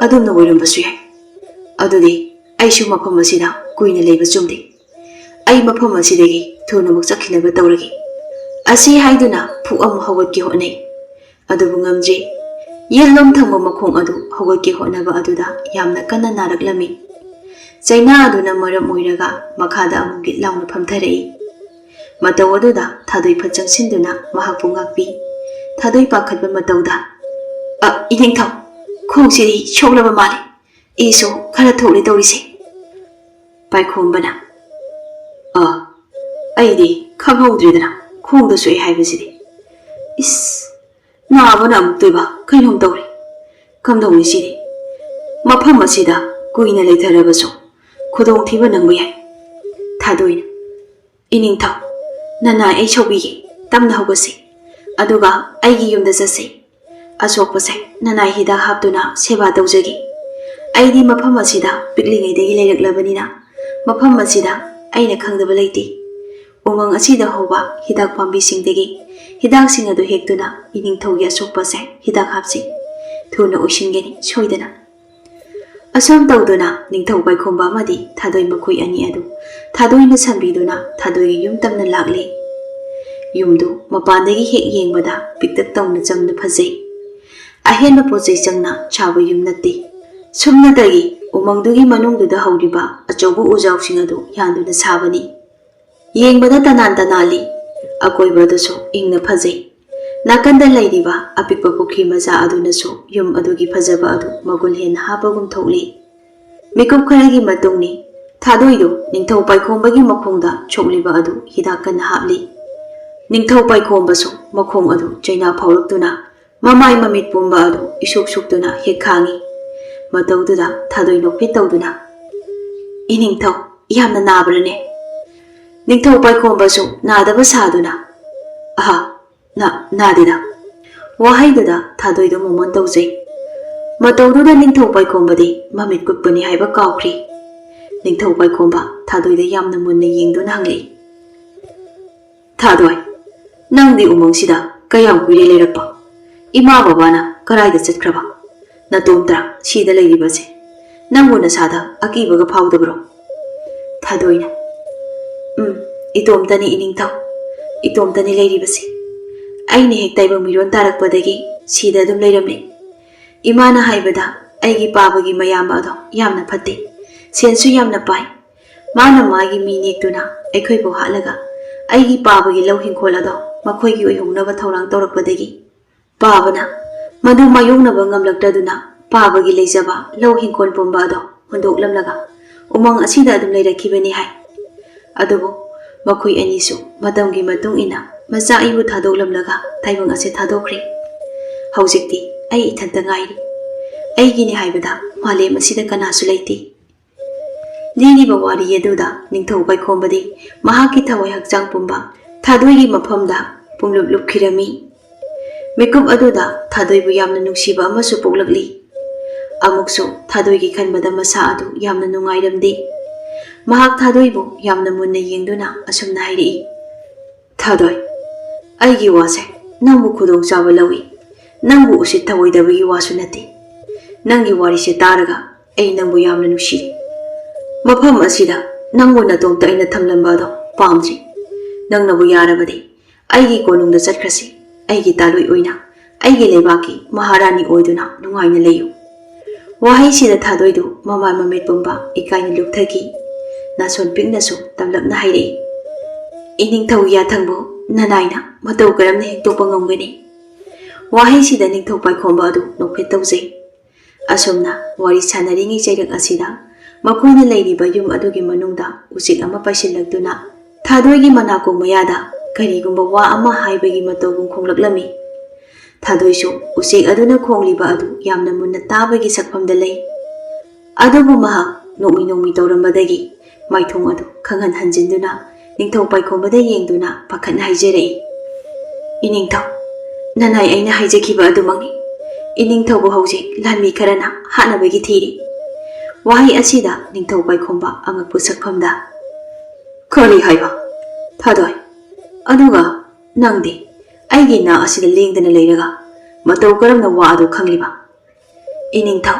[SPEAKER 1] "ꯑꯗꯨꯝꯅ ꯑꯣꯏꯔꯝꯕꯁꯨ ꯌꯥꯏ꯫ ꯑꯗꯨꯗꯤ ꯑꯩꯁꯨ mafam asida kuina leiba chumdi. Ai mafam asidagi thuna muk chakhinaba tawragi. Asi haiduna phu am hawat ki honai. ꯑꯗꯨꯕꯨ ꯉꯝꯗ꯭ꯔꯤ ꯌꯦꯠꯂꯣꯝ ꯊꯪꯕ ꯃꯈꯣꯡ ꯑꯗꯨ ꯍꯧꯒꯠꯀꯦ ꯍꯣꯠꯅꯕ ꯑꯗꯨꯗ ꯌꯥꯝꯅ ꯀꯟꯅ ꯅꯥꯔꯛꯂꯝꯃꯤ ꯆꯩꯅꯥ ꯑꯗꯨꯅ ꯃꯔꯝ ꯑꯣꯏꯔꯒ ꯃꯈꯥꯗ ꯑꯃꯨꯛ ꯒꯤꯠ ꯂꯥꯎꯅ ꯐꯝꯊꯔꯛꯏ ꯃꯇꯧ ꯑꯗꯨꯗ ꯊꯥꯗꯣꯏ ꯐꯠ ꯆꯪꯁꯤꯟꯗꯨꯅ ꯃꯍꯥꯛꯄꯨ ꯉꯥꯛꯄꯤ ꯊꯥꯗꯣꯏ ꯄꯥꯈꯠꯄ ꯃꯇꯧꯗ ꯏꯅꯤꯡꯊꯧ ꯈꯣꯡꯁꯤꯗꯤ ꯁꯣꯛꯂꯕ ꯃꯥꯜꯂꯤ ꯏꯁꯨ ꯈꯔ ꯊꯣꯛꯂꯦ ꯇꯧꯔꯤꯁꯦ ꯄꯥꯏꯈꯣꯝꯕꯅ ꯑꯩꯗꯤ ꯈꯪꯍꯧꯗ꯭ꯔꯦꯗꯅ ꯈꯣꯡꯗ ꯁꯣꯛꯏ ꯍꯥꯏꯕꯁꯤꯗꯤ 이스 나아버나 묵들바 그놈 떠오리 감동이 시리 마파마 시다 구이나 레이터라버소 고동 티버 능부야 다도이나 이닝타오 나나 에이 쇼비기 땀나 호거시 아두가 아이기 юм다 자시 아소ꯛꯄꯁꯦ 나나 히다 합두나 세바 तौजगी 아이디 마파마 시다 픽링에데기 레이ꯔꯛꯂꯕꯅꯤ나 마파마 시다 아이나 ꯈꯪꯗꯕ ꯂꯩꯇꯦ उमंग असीदा होबा हिदाक पांबीसिंगदगी हिदाकसिंग अदु हेक्तुना इनिंगथौगी असोकपासे हिदाक हापसि थुना ओइसिनगेनि सोइदना असम तौदुना निंगथौ बाइखोंबा अमदि थादोइ मखोइ अनि अदु थादोइना संबीदुना थादोइगी युम तमना लाक्ले युमदु मपानदगी हेक येंगबदा पिक्तक तौना चमना फजै अहेनबा पोचै चंगना छाबा युम नत्ते सुमनदगी उमंगदुगी मनुंगदुदा हौरिबा अचौबु उजाउसिंग अदु यानदुना साबनी येंगबदा तनान तनाली अकोइबदसु इंगना फजै नाकंदा लैरिबा अपिकपा पुखरी मजा अदुनसु युम अदुगी फजबा अदु मगुल हेन हाबगुम थौली मिकुप खरगी मतुंगनि थादोइदो निंगथौ पाइखोंबगी मखोंदा छोकलिबा अदु हिदाकन हाबली निंगथौ पाइखोंबसु मखोंग अदु चैना फावरक्तुना ममाई ममित पुंबा अदु इसुक सुक्तुना हेखांगी मतौदुदा थादोइ नोफे तौदुना इनिंगथौ यामना नाब्रने निंगथौ पाइखोंबसु नादबा सादुना आहा नादेदा वाहैदुदा थादोइदो मोमन तौजै मतौदुदा निंगथौ पाइखोंबदि ममित कुप्पनि हाइबा काउख्रि निंगथौ पाइखोंबा थादोइदा यामना मुन्ना येंगदुना हंगलै थादोइ नंगदि उमंगसिदा कयाम कुइरे लेरप्पा इमा बाबाना कराइदा चटख्रबा नतोमता सिदा लैरिबसे नंगु नसादा अकीबगा फाउदबरो थादोइना इतोमतनी इनिंगथौ इतोमतनी लैरिबसे आइने हेक ताइबंग मिरोन तारकपदगी सिदा दुम लैरमले इमाना हाइबदा आइगी पाबगी मयाम अदो यामना फत्ते सेनसु यामना पाइ माना मागी मीनेक्तुना अखोइबो हालगा आइगी पाबगी लौ हिंखोल अदो मखोइगी ओइहोंगनबा थौरांग तौरकपदगी पाबना मदु मायोंगनबा ngamlaktaduna पाबगी लेजबा लौ हिंखोल पुंबा अदो हुंदोकलमलगा उमंग असिदा दुम लैरखिबनि हाइ अदुबो मखोइ अनिसु मतमगी मतुंग इना मचा इबु थादोकलमलगा थाइबंग असे थादोख्रे हौजिक्ति आई इथंता गाइरी आइगिनि हाइबदा मालेम असिदा कनासु लैते लीरिबा वारी यदुदा निंगथौ पाइखोंबदि महाकी थवै हक्चांग पुंबा थादोइगी मफमदा पुंगलुप लुपखिरमी मिकुप अदुदा थादोइबु यामना नुंसिबा अमसु पोक्लक्ली अमुकसु थादोइगी खनबदा मसा अदु यामना नुंगाइरमदे महाक थादोइबु यामना मुन्ना येंगदुना असुमना हाइरई थादोइ आइगी वासे नंगबु खुदोंग चाबा लवी नंगबु उसित थवैदबगी वासु नते नंगी वारिसे तारगा ऐ नंगबु यामना नुंसिरे मफम असिदा नंगबु नतोंता ऐना थमलंबादो पामद्रि नंगनबु यारबदि आइगी कोनुंगदा चटख्रसि आइगी तालुइ ओइना आइगी लेबाकी महारानी ओइदुना नुंगाइना लेयु वाहै सिदा थादोइदु ममा ममित पुंबा इकाइना लुक्थगी नासोन पिंगनासु तमलपना हाइरई इनिंगथौ याथंगबु ननाइना मतौ करमना हेक्तोकपा ngamgani वाहै सिदा निंगथौ पाइखोंबा अदु नोफे तौजै असुमना वारी सानरिङै चैरक असिदा मखोइना लैरिबा युम अदुगी मनुंगदा उचिक अमा पाइसिलक्तुना थादोइगी मनाकोंग मयादा करिगुंबा वा अमा हाइबगी मतौगुं खोंग्लक्लमी थादोइसु उचिक अदुना खोंग्लिबा अदु यामना मुन्ना ताबगी सकफमदा लै अदुबु महाक नोमी नोमी तौरमबदगी माइथोंग अदु खंगन हंजिंदुना निंगथौ पाइखोंबदा येंगदुना पाखन हाइजरई इनिंगथौ ननाइ ऐना हाइजखिबा अदुमंगनि इनिंगथौबु हौजे लानमि खरना हानबगी थीरी वाहै असिदा निंगथौ पाइखोंबा अंगकपु सकफमदा खरि हाइबा थादोइ अदुगा नंदे आइगी ना असिदा लेंदना लैरगा मतौ करमना वा अदु खंगलिबा इनिंगथौ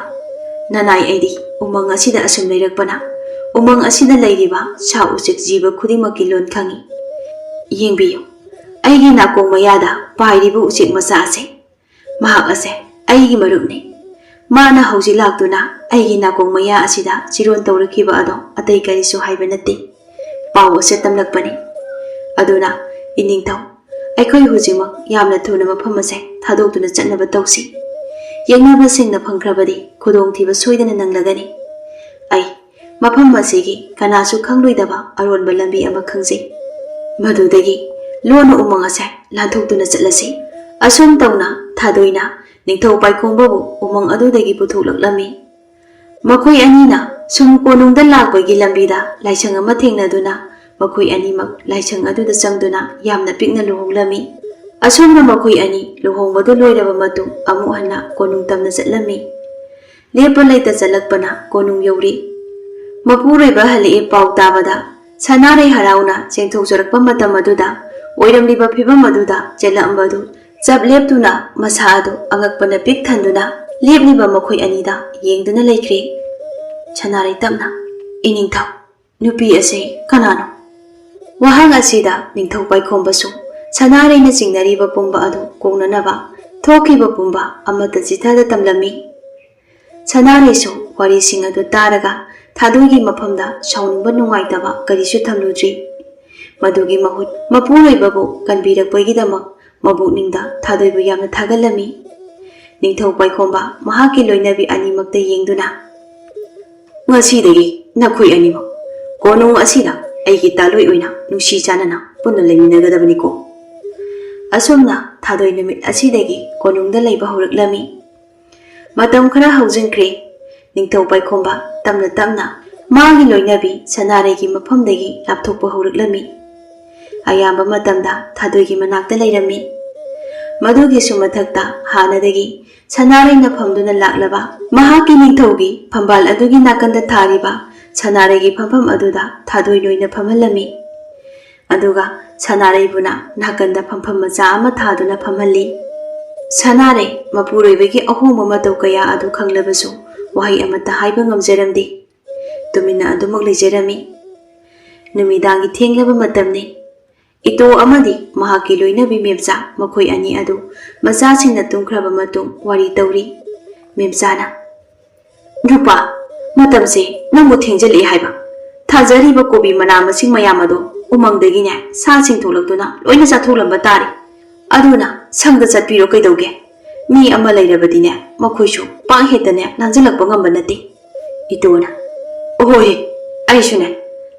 [SPEAKER 1] ननाइ ऐदी उमंग असिदा असुम लैरकपना उमंग असिदा लैरिबा सा उचिक जीव खुदिमकी लोन खंगी येंबियो आइगी नाकोंग मयादा पाइरिबु उचिक मचा असे Mahak ase aigi marupni. Mana hauji laktuna aigi nakong maya asida chiron tawrakiba ado atai karisu haiba natti. Pau ase tamlakpani. Aduna iningthau aikhoi hujimak yamna thuna mafam ase thadoktuna chatnaba tawsi. Yengnaba singna phangkrabadi khudongthiba soidana nanglagani. Ai mafam asigi kanasu khangloidaba aronba lambi ama khangji. Madudagi lona umang ase lanthokduna chatlasi. Asum tawna thadoina ningthau paikongbabu umang adudagi puthoklaklami. Makhoi anina sum konungda lakbagi lambida laisang ama thengnaduna makhoi animak laisang aduda changduna yamna pikna luhonglami. Asumna makhoi ani luhongbadu loiraba matung amu hanna konung tamna chatlami. Lepa laita chalakpana konung yauri. Mapuroiba hali pau tabada sanare harauna chengthokjarakpa matam aduda oiramliba phibam aduda chelambadu chap leptuna masadu angakpana pik thanduna lepliba makhoi anida yengduna laikre. Sanare tamna iningthau nupi ase kanano. Wahang asida ningthau paikhombasu sanare na chingnariba pumba adu kongnanaba thokiba pumba amata jithada tamlami. Sanare su wari sing adu taraga thadugi mafamda sauningba nungaitaba karisu thamludri. Madugi mahut mapuroibabu kanbirakpagidamak mabukningda thadoibu yamna thagalami. Ningthau paikhomba mahaki loinabi animakta yengduna ngasidagi nakhoi animak konung asida aigi taloi oina nungsi chanana punna leminagadabniko. Asumna thadoi numit asidagi konungda leiba horaklami. Matam khara haujinkre. Ningthau paikhomba tamna tamna magi loinabi sanaregi mafamdagi lapthokpa horaklami. Ayamba matamda thadoigi manakta leirami. Madugi sumathakta hanadagi sanaraina famduna laklaba mahaki ningthaugi phambal adugi nakanda thariba sanaregi phampham aduda thadoi loina phamhalami. Aduga sanareibuna nakanda phampham macha ama thaduna phamhalli. Sanare mapuroibagi ahomba matau kaya adu khanglabasu wahai amata haiba ngamjaramdi. Tumina adumak leijarami. Numidangi thenglaba matamni. Ito amadi mahaki loinabi memcha makhoi ani adu machasingna tumkhraba matung wari tawri. Memchana Rupa matamse nangbu thengjali haiba thajariba kobi mana masing mayam adu umangdagine sa sing tholakduna loina chatholamba tari. Aduna sangda chatpiro kaidauge mi ama leirabadine makhoisu panghetane nanjalakpa ngamba nati. Itona ohoye aisune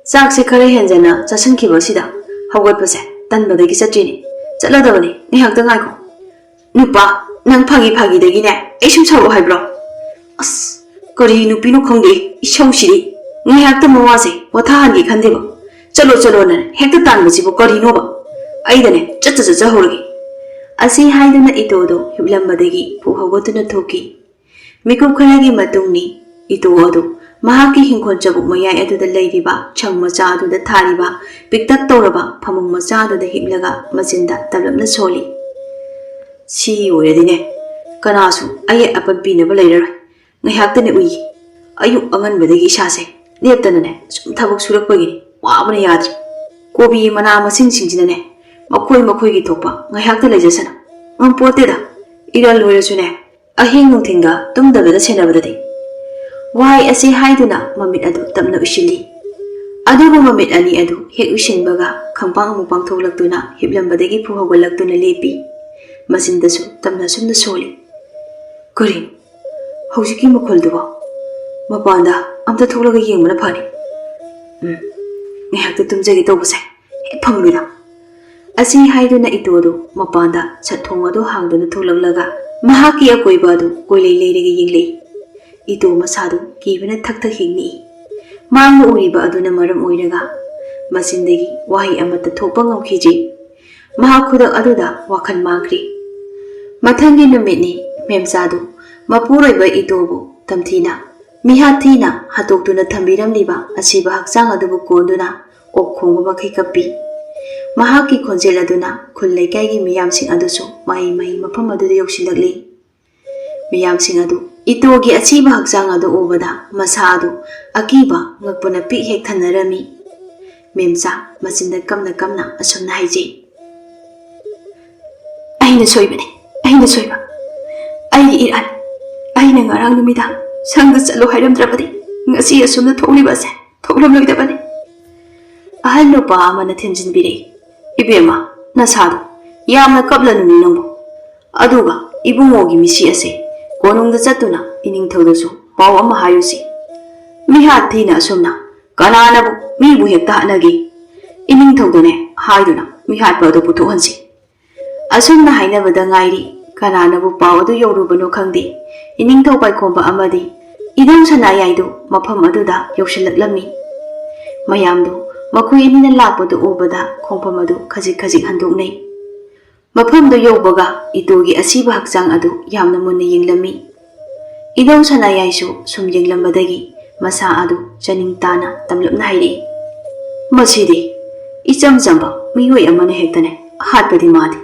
[SPEAKER 1] chakse khare henjana chasankhiba sida hawgatpase tanbadagi chatrini chatladabani ngihakta ngaiko. Nupa nang phagi phagidagine aisum saru haibro. As kari nupino khangde ishausiri ngihakta mawase wathahangi khandeba chalo chalo na hekta tanbasibo karinoba aidane chacha horgi. Asi haiduna itodo hiblambadagi puhawatuna thoki. Mikup kharagi matungni ito adu mahaki hingkhon chabuk mayai aduda leiriba chang macha aduda thariba piktak tawraba phamung macha aduda hiblaga machinda tablamna soli. Si oiradine kanasu aye apan pinaba leiraroi ngaihakta ui ayuk anganbadagi isase leptanane sum thabuk surakpagini wabana yadri. Kobi mana masing singsinane makhoi makhoigi thokpa ngaihakta leijasana ngampoteda iral loirasune ahing nungthinga tumdabada senabadadi. Wai ase haiduna mamit adu tamna ushili. Adubu mamit ani adu hek ushinbaga khangpang amu pangthoklaktuna hiblambadagi puhawgalaktuna lepi. Masindasu tamna sumna soli. Kari haujiki makholduba mapanda amta thoklaga yengmana phani. Ngihakta tumjagi tawbase hek phamluida. Asi haiduna itodu mapanda chathong adu hangduna tholaklaga mahaki akoiba adu koilei leirege yenglei. Ito masadu kibana thak hingni. Mangna uriba aduna maram oiraga masindagi wahi amata thokpa ngamkhiji. Mahakhudak aduda wakhal mangkri. Mathangi numitni memchadu mapuroiba itobu tamthina mihathina hatoktuna thambiramliba asiba hakchang adubu konduna okkhongba makhai kappi. Mahaki khonjel aduna khul leikaigi miyamsing adusu mai mafam aduda yoksilakli. Miyamsing adu itogi achiba hakchang adu obada masa adu akiba ngakpuna pik hek thanarami. Memcha machinda kamna asumna haije. Aina soiba ꯑꯩꯒꯤ Iran ꯑꯩꯅ ꯉꯔꯥꯡ ꯅꯨꯃꯤꯗꯥꯡ ꯁꯪꯗ ꯆꯠꯂꯣ ꯍꯥꯏꯔꯝꯗ꯭ꯔꯕꯗꯤ ꯉꯁꯤ ꯑꯁꯨꯝꯅ ꯊꯣꯛꯂꯤꯕꯁꯦ ꯊꯣꯛꯂꯝꯂꯣꯏꯗꯕꯅꯤ ꯑꯍꯜ ꯅꯨꯄꯥ ꯑꯃꯅ ꯊꯦꯝꯖꯤꯟꯕꯤꯔꯛꯏ ꯏꯕꯦꯝꯃ ꯅꯁꯥꯗꯣ ꯌꯥꯝꯅ ꯀꯞꯂꯅꯨꯅꯤ ꯅꯪꯕꯨ ꯑꯗꯨꯒ 이붕옥이 미시에세 고농도 짰두나 이닝터도수 바우 엄마 하유시 미하티나 숨나 까나나부 미부 헥다 하나기 이닝터도네 하이두나 미하트바도 부토한시 아숨나 하이나바다 ngairi 까나나부 바우도 요루버노 ꯈꯪꯗꯦ 이닝터 바이콤바 아마디 이동사나 야이도 마팜 아두다 욕실락람미 마얌도 마쿠이 이니나 락바도 오바다 콩팜아도 카직카직 한동네 ꯃꯐꯝꯗ ꯌꯧꯕꯒ ꯏꯇꯣꯒꯤ ꯑꯁꯤꯕ ꯍꯛꯆꯥꯡ ꯑꯗꯨ ꯌꯥꯝꯅ ꯃꯨꯟꯅ ꯌꯦꯡꯂꯝꯃꯤ ꯏꯗꯧ ꯁꯅꯥꯌꯥꯏꯁꯨ ꯁꯨꯝ ꯌꯦꯡꯂꯝꯕꯗꯒꯤ ꯃꯁꯥ ꯑꯗꯨ ꯆꯅꯤꯡ ꯇꯥꯅ ꯇꯝꯂꯞꯅ ꯍꯥꯏꯔꯛꯏ ꯃꯁꯤꯗꯤ ꯏꯆꯝ ꯆꯝꯕ ꯃꯤꯑꯣꯏ ꯑꯃꯅ ꯍꯦꯛꯇꯅꯦ ꯍꯥꯠꯄꯗꯤ ꯃꯥꯗꯤ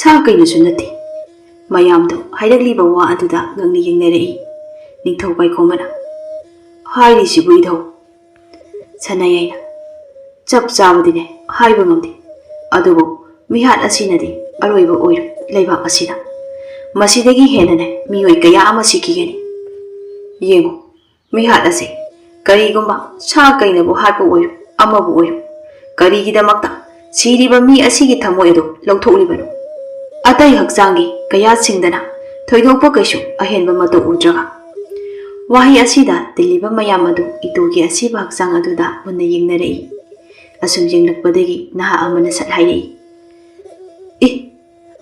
[SPEAKER 1] ꯁꯥ ꯀꯩꯅꯁꯨ ꯅꯠꯇꯦ ꯃꯌꯥꯝꯗꯣ ꯍꯥꯏꯔꯛꯂꯤꯕ ꯋꯥ ꯑꯗꯨꯗ ꯉꯛꯅ ꯌꯦꯡꯅꯔꯛꯏ ꯅꯤꯡꯊꯧ ꯄꯥꯏꯈꯣꯝꯕꯅ ꯍꯥꯏꯔꯤꯁꯤꯕꯨ ꯏꯙꯧ ꯁꯅꯥꯌꯥꯏꯅ ꯆꯞ ꯆꯥꯕꯗꯤꯅꯦ ꯍꯥꯏꯕ ꯉꯝꯗꯦ ꯑꯗꯨꯕꯨ 미핫 아시나디 아로이버 오이르 레이바 아시나 마시데기 헤나네 미오이 그야 아마 시키게니 예고 미핫 아시 가리고마 차 가이나부 핫부 오이르 아마부 오이르 가리기다막다 시리바 미 아시기 타모에도 럭토리바노 아타이 학장기 그야 싱다나 토이도포 그쇼 아헨바 마도 우드라가 와히 아시다 딜리바 마야마도 이토기 아시바 학장 아두다 문나 잉나레이 아숨 징락바데기 나하 아마나 살하이레이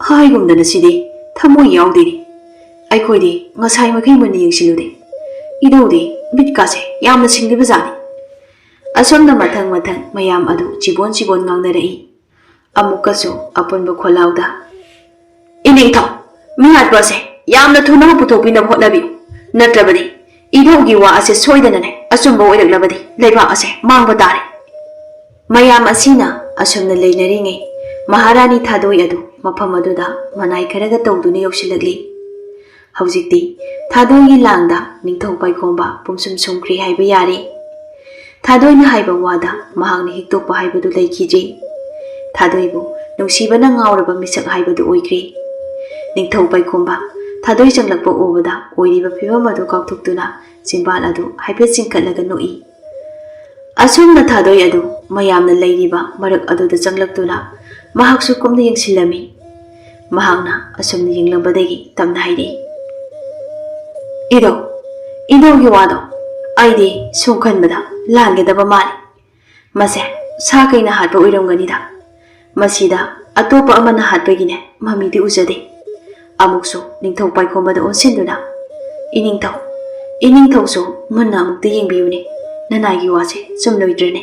[SPEAKER 1] 하이곰다나 시디 타모이 야우데니 아이코이디 ngasa이 makai mun yingsilude idaude mitkaase yamna singdibajani asomna mathang mayam adu jibon ngangnarai amukasu apunba kholauda iningthaw mihatbase yamna thuna puthopina hotnabi natrabadi idaugi wa ase soidanane asumba oiraklabadi leiba ase mangba tare mayam asina asomna leinari महारानी थादोई अदु मफम अदुदा मनाई खरगा तौदुने यौसिलगली हौजिक्ति थादोई लांगदा निंथौ पाइखोंबा पुमसुम सुमख्री हाइबा यारे थादोइना हाइबा वादा महांगने हिक्तोपा हाइबदु लैखिजे थादोइबु नुंसिबना ngauraba misak हाइबदु ओइख्रे निंथौ पाइखोंबा थादोइ चंगलकपा ओबदा ओइरिबा फिबम अदु काउथुक्तुना चिंबाल अदु hyphae चिंकलगा नोई असुमना थादोइ अदु मयामना लैरिबा मरक अदुदा चंगलक्तुना महाक्सु कुमना यंगसिलमी महांगना असुमना यंगलबदगी तमना हाइरे इदोगी वादो आइदि सुखनबदा लांगेदबा माले मसे सा कैना हाटबा ओइरमगनिदा मसिदा अतोपा अमना हाटबगिने ममीदि उजदे अमुक्सु निंथौ पाइखोंबदा ओनसिन्दुना इनिंथौसु मुन्ना अमुक्ता यंगबियुने ननागी वासे चुमलोइद्रने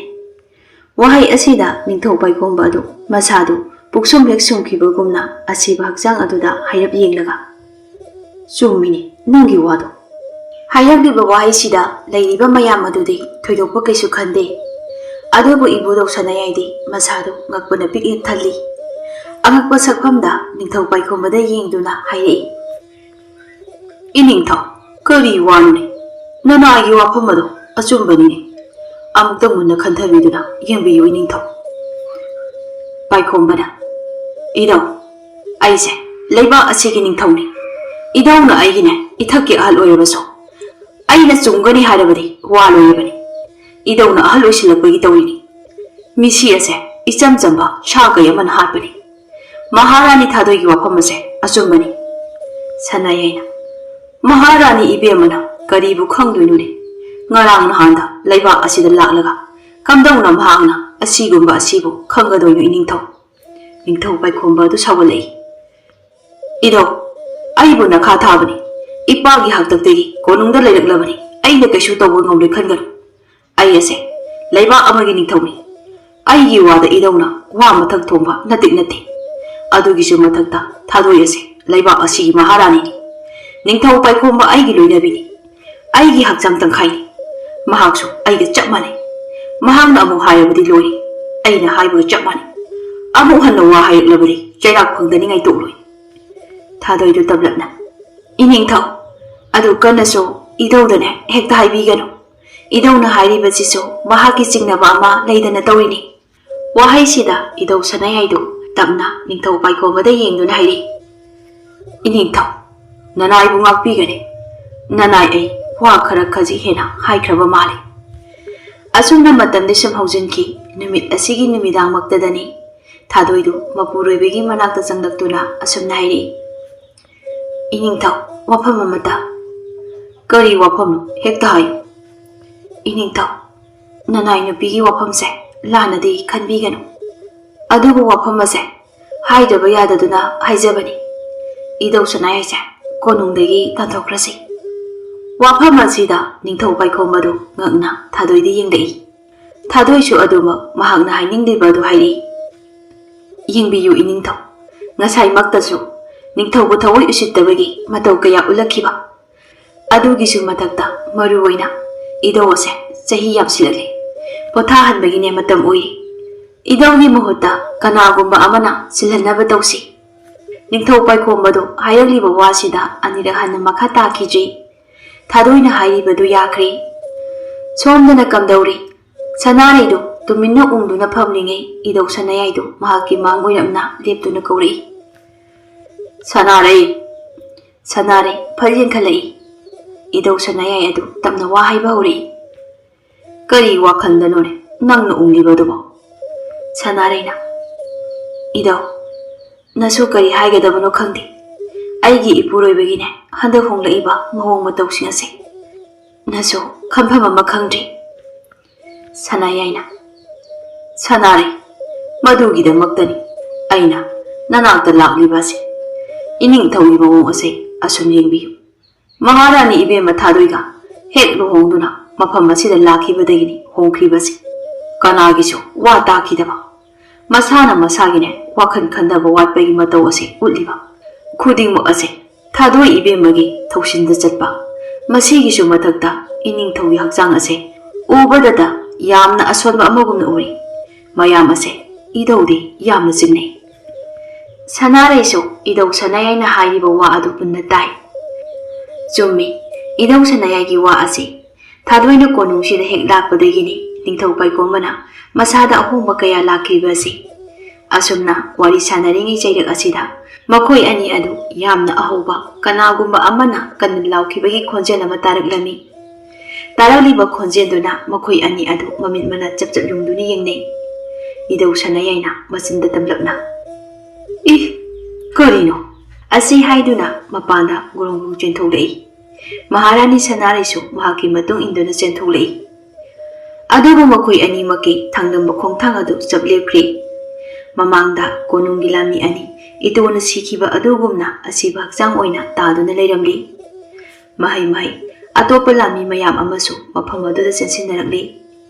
[SPEAKER 1] वहाई असिदा निंथौ पाइखोंबा अदु मसादु पुक्सुम हेक सुमखिबगुमना असिबा हक्चांग अदुदा हाइरब येंगलगा चुमिनी नंगी वादो हाइरबलिबा वहाई सिदा लैरिबा मयाम अदुदि थोइदोकपा कैसु खंदे अदुबु इबुदौ सनायाइदि मसादु ngakpana पिकएन थल्ली angakpa sakpamda निंथौ पाइखोंबदा येंगदुना हाइरई इनिंथौ करी वानुने ननागी वाफमदो अचुंबनिने अमुक्ता मुन्ना खंथबिदुना येंबियु इनिंथौ पाइखोंबना इदौ आइसे लेबा असिगी निंथौने इदौना आइगिने इथक्के अहल ओइरबसो आइना चुंगनी हारबदि वालोइबनि इदौना अहल ओइसिलकपगि तौरिनि मिसि असे इचम चंबा शागय मन हाटबनि महारानी थादोइगी वाफम असे अचुंबनि सनायाइना महारानी इबेमना करीबु खंगदुनुने ngarang nahanda laiba asida laklaga kamdawna mahangna asigumba asibu khangadoyu ningthau paइखोंबा du sawalei ido aibu nakha thabani ipagi haktaktegi konungda leilaklabani aina kaisu tawbo ngomle khangar ai ase laiba amagi ningthauni aigi wada idowna wa mathak thomba natik nati adugi su mathakta thadoi ase laiba asigi maharani ningthau paइखोंबा aigi loinabini aigi hakchang tangkhaini महाक्सु आइगे चप माने महांगना अमु हायबदि लोई आइना हायबो चप माने अमु हन्ना वा हायलबदि चैराक फंगदनि ngai तोलोई थादोइदु तबलना इनिंथौ अदु कनसो इदौदने हेक्ता हायबिगनो इदौना हायरिबसिसो महाकी चिंगनाबा अमा लेदना तौरिनि वाहाइसिदा इदौ सनाय हायदो तमना निंथौ पाइखोंबदा येंगदुना हायरि इनिंथौ ꯅꯅꯥꯏꯕꯨ ꯉꯥꯛꯄꯤꯒꯅꯤ ꯅꯅꯥꯏ ꯑꯩ ꯋꯥ ꯈꯔ ꯈꯖꯤꯛ ꯍꯦꯟꯅ ꯍꯥꯏꯈ꯭ꯔꯕ ꯃꯥꯜꯂꯤ ꯑꯁꯨꯝꯅ ꯃꯇꯝꯗꯤ ꯁꯨꯝ ꯍꯧꯖꯤꯟꯈꯤ ꯅꯨꯃꯤꯠ ꯑꯁꯤꯒꯤ ꯅꯨꯃꯤꯗꯥꯡꯃꯛꯇꯗꯅꯤ ꯊꯥꯗꯣꯏꯗꯨ ꯃꯄꯨꯔꯣꯏꯕꯒꯤ ꯃꯅꯥꯛꯇ ꯆꯪꯂꯛꯇꯨꯅ ꯑꯁꯨꯝꯅ ꯍꯥꯏꯔꯛꯏ ꯏꯅꯤꯡꯊꯧ ꯋꯥꯐꯝ ꯑꯃꯇ ꯀꯔꯤ ꯋꯥꯐꯝꯅꯣ ꯍꯦꯛꯇ ꯍꯥꯏꯌꯨ ꯏꯅꯤꯡꯊꯧ ꯅꯅꯥꯏ ꯅꯨꯄꯤꯒꯤ ꯋꯥꯐꯝꯁꯦ ꯂꯥꯟꯅꯗꯤ ꯈꯟꯕꯤꯒꯅꯨ ꯑꯗꯨꯕꯨ ꯋꯥꯐꯝ ꯑꯁꯦ ꯍꯥꯏꯗꯕ ꯌꯥꯗꯗꯨꯅ ꯍꯥꯏꯖꯕꯅꯤ ꯏꯙꯧ ꯁꯅꯥꯌꯥꯏꯁꯦ ꯀꯣꯅꯨꯡꯗꯒꯤ ꯇꯥꯟꯊꯣꯛꯈ꯭ꯔꯁꯤ ꯋꯥꯐꯝ ꯑꯁꯤꯗ ꯅꯤꯡꯊꯧ ꯄꯥꯏꯈꯣꯝꯕ ꯑꯗꯨ ꯉꯛꯅ ꯊꯥꯗꯣꯏꯗ ꯌꯦꯡꯂꯛꯏ ꯊꯥꯗꯣꯏꯁꯨ ꯑꯗꯨꯃꯛ ꯃꯍꯥꯛꯅ ꯍꯥꯏꯅꯤꯡꯂꯤꯕ ꯑꯗꯨ ꯍꯥꯏꯔꯛꯏ ꯌꯦꯡꯕꯤꯌꯨ ꯏꯅꯤꯡꯊꯧ ꯉꯁꯥꯏꯃꯛꯇꯁꯨ ꯅꯤꯡꯊꯧꯕꯨ ꯊꯑꯣꯏ ꯎꯁꯤꯠꯇꯕꯒꯤ ꯃꯇꯧ ꯀꯌꯥ ꯎꯠꯂꯛꯈꯤꯕ ꯑꯗꯨꯒꯤꯁꯨ ꯃꯊꯛꯇ ꯃꯔꯨꯑꯣꯏꯅ ꯏꯙꯧ ꯑꯁꯦ ꯆꯍꯤ ꯌꯥꯝꯁꯤꯜꯂꯛꯂꯤ ꯄꯣꯊꯥꯍꯟꯕꯒꯤꯅꯦ ꯃꯇꯝ ꯑꯣꯏꯔꯤ ꯏꯙꯧꯒꯤ ꯃꯍꯨꯠꯇ ꯀꯅꯥꯒꯨꯝꯕ ꯑꯃꯅ ꯁꯤꯜꯍꯟꯅꯕ ꯇꯧꯁꯤ ꯅꯤꯡꯊꯧ ꯄꯥꯏꯈꯣꯝꯕꯗꯨ ꯍꯥꯏꯔꯛꯂꯤꯕ ꯋꯥꯁꯤꯗ ꯑꯅꯤꯔꯛ ꯍꯟꯅ ꯃꯈꯥ ꯇꯥꯈꯤꯗ꯭ꯔꯤ ꯊꯥꯗꯣꯏꯅ ꯍꯥꯏꯔꯤꯕꯗꯨ ꯌꯥꯈ꯭ꯔꯦ ꯁꯣꯝꯗꯅ ꯀꯝꯗꯧꯔꯤ ꯁꯅꯥꯔꯩꯗꯨ ꯇꯨꯃꯤꯟꯅ ꯎꯪꯗꯨꯅ ꯐꯝꯂꯤꯉꯩ ꯏꯙꯧ ꯁꯅꯥꯌꯥꯏꯗꯨ ꯃꯍꯥꯛꯀꯤ ꯃꯥꯡ ꯑꯣꯏꯔꯞꯅ ꯂꯦꯞꯇꯨꯅ ꯀꯧꯔꯛꯏ ꯁꯅꯥꯔꯩ ꯁꯅꯥꯔꯩ ꯐꯜ ꯌꯦꯡꯈꯠꯂꯛꯏ ꯏꯙꯧ ꯁꯅꯥꯌꯥꯏ ꯑꯗꯨ ꯇꯞꯅ ꯋꯥ ꯍꯥꯏꯕ ꯍꯧꯔꯛꯏ ꯀꯔꯤ ꯋꯥꯈꯜꯗꯅꯣꯅꯦ ꯅꯪꯅ ꯎꯡꯂꯤꯕꯗꯨꯕꯣ ꯁꯅꯥꯔꯩꯅ ꯏꯙꯧ ꯅꯁꯨ ꯀꯔꯤ ꯍꯥꯏꯒꯗꯕꯅꯣ ꯈꯪꯗꯦ ꯑꯩꯒꯤ ꯏꯄꯨꯔꯣꯏꯕꯒꯤꯅꯦ ꯍꯟꯗꯛ ꯍꯣꯡꯂꯛꯏꯕ ꯃꯑꯣꯡ ꯃꯇꯧꯁꯤꯡ ꯑꯁꯦ ꯅꯁꯨ ꯈꯟꯐꯝ ꯑꯃ ꯈꯪꯗ꯭ꯔꯤ ꯁꯅꯥꯌꯥꯏꯅ ꯁꯅꯥꯔꯩ ꯃꯗꯨꯒꯤꯗꯃꯛꯇꯅꯤ ꯑꯩꯅ ꯅꯅꯥꯛꯇ ꯂꯥꯛꯂꯤꯕ ꯑꯁꯦ ꯏꯅꯤꯡꯊꯧꯒꯤ ꯃꯑꯣꯡ ꯑꯁꯦ ꯑꯁꯨꯝ ꯌꯦꯡꯕꯤꯌꯨ ꯃꯍꯥꯔꯥꯅꯤ ꯏꯕꯦꯝꯃ ꯊꯥꯗꯣꯏꯒ ꯍꯦꯛ ꯂꯨꯍꯣꯡꯗꯨꯅ ꯃꯐꯝ ꯑꯁꯤꯗ ꯂꯥꯛꯈꯤꯕꯗꯒꯤꯅꯤ ꯍꯣꯡꯈ꯭ꯔꯤꯕꯁꯦ ꯀꯅꯥꯒꯤꯁꯨ ꯋꯥ ꯇꯥꯈꯤꯗꯕ ꯃꯁꯥꯅ ꯃꯁꯥꯒꯤꯅꯦ ꯋꯥꯈꯜ ꯈꯟꯗꯕ ꯋꯥꯠꯄꯒꯤ ꯃꯇꯧ ꯑꯁꯦ ꯎꯠꯂꯤꯕ ꯈꯨꯗꯤꯡꯃꯛ ꯑꯁꯦ ꯊꯥꯗꯣꯏ ꯏꯕꯦꯝꯃꯒꯤ ꯊꯧꯁꯤꯟꯗ ꯆꯠꯄ ꯃꯁꯤꯒꯤꯁꯨ ꯃꯊꯛꯇ ꯏꯅꯤꯡꯊꯧꯒꯤ ꯍꯛꯆꯥꯡ ꯑꯁꯦ ꯎꯕꯗꯇ ꯌꯥꯝꯅ ꯑꯁꯣꯟꯕ ꯑꯃꯒꯨꯝꯅ ꯎꯔꯤ ꯃꯌꯥꯝ ꯑꯁꯦ ꯏꯙꯧꯗꯤ ꯌꯥꯝꯅ ꯆꯤꯡꯅꯩ ꯁꯅꯥꯔꯩꯁꯨ ꯏꯙꯧ ꯁꯅꯥꯌꯥꯏꯅ ꯍꯥꯏꯔꯤꯕ ꯋꯥ ꯑꯗꯨ ꯄꯨꯟꯅ ꯇꯥꯏ ꯆꯨꯝꯃꯤ ꯏꯙꯧ ꯁꯅꯥꯌꯥꯏꯒꯤ ꯋꯥ ꯑꯁꯤ ꯊꯥꯗꯣꯏꯅ ꯀꯣꯅꯨꯡꯁꯤꯗ ꯍꯦꯛ ꯂꯥꯛꯄꯗꯒꯤꯅꯤ ꯅꯤꯡꯊꯧ ꯄꯥꯏꯈꯣꯝꯕꯅ ꯃꯁꯥꯗ ꯑꯍꯣꯡꯕ ꯀꯌꯥ ꯂꯥꯛꯈꯤꯕ ꯑꯁꯤ ꯑꯁꯨꯝꯅ ꯋꯥꯔꯤ ꯁꯥꯟꯅꯔꯤꯉꯩ ꯆꯩꯔꯛ ꯑꯁꯤꯗ ꯃꯈꯣꯏ ꯑꯅꯤ ꯑꯗꯨ ꯌꯥꯝꯅ ꯑꯍꯧꯕ ꯀꯅꯥꯒꯨꯝꯕ ꯑꯃꯅ ꯀꯟꯅ ꯂꯥꯎꯈꯤꯕꯒꯤ ꯈꯣꯟꯖꯦꯜ ꯑꯃ ꯇꯥꯔꯛꯂꯝꯃꯤ ꯇꯥꯔꯛꯂꯤꯕ ꯈꯣꯟꯖꯦꯜꯗꯨꯅ ꯃꯈꯣꯏ ꯑꯅꯤ ꯑꯗꯨ ꯃꯃꯤꯠ ꯃꯅꯥ ꯆꯞ ꯆꯞ ꯌꯨꯡꯗꯨꯅ ꯌꯦꯡꯅꯩ ꯏꯙꯧ ꯁꯅꯥꯌꯥꯏꯅ ꯃꯆꯤꯟꯗ ꯇꯝꯂꯞꯅ ꯀꯔꯤꯅꯣ ꯑꯁꯤ ꯍꯥꯏꯗꯨꯅ ꯃꯄꯥꯟꯗ ꯒꯨꯔꯨꯡ ꯒꯨꯔꯨꯡ ꯆꯦꯟꯊꯣꯛꯂꯛꯏ ꯃꯍꯥꯔꯥꯅꯤ ꯁꯅꯥꯔꯩꯁꯨ ꯃꯍꯥꯛꯀꯤ ꯃꯇꯨꯡ ꯏꯟꯗꯨꯅ ꯆꯦꯟꯊꯣꯛꯂꯛꯏ ꯑꯗꯨꯕꯨ ꯃꯈꯣꯏ ꯑꯅꯤꯃꯛꯀꯤ ꯊꯥꯡꯂꯝꯕ ꯈꯣꯡꯊꯥꯡ ꯑꯗꯨ ꯆꯞ ꯂꯦꯞꯈ꯭ꯔꯤ ꯃꯃꯥꯡꯗ ꯀꯣꯅꯨꯡꯒꯤ ꯂꯥꯟꯃꯤ ꯑꯅꯤ ꯏꯇꯣꯅ ꯁꯤꯈꯤꯕ ꯑꯗꯨꯒꯨꯝꯅ ꯑꯁꯤꯕ ꯍꯛꯆꯥꯡ ꯑꯣꯏꯅ ꯇꯥꯗꯨꯅ ꯂꯩꯔꯝꯂꯤ ꯃꯍꯩ ꯃꯍꯩ ꯑꯇꯣꯞꯄ ꯂꯥꯟꯃꯤ ꯃꯌꯥꯝ ꯑꯃꯁꯨ ꯃꯐꯝ ꯑꯗꯨꯗ ꯆꯦꯟꯁꯤꯟꯅꯔꯛꯂꯤ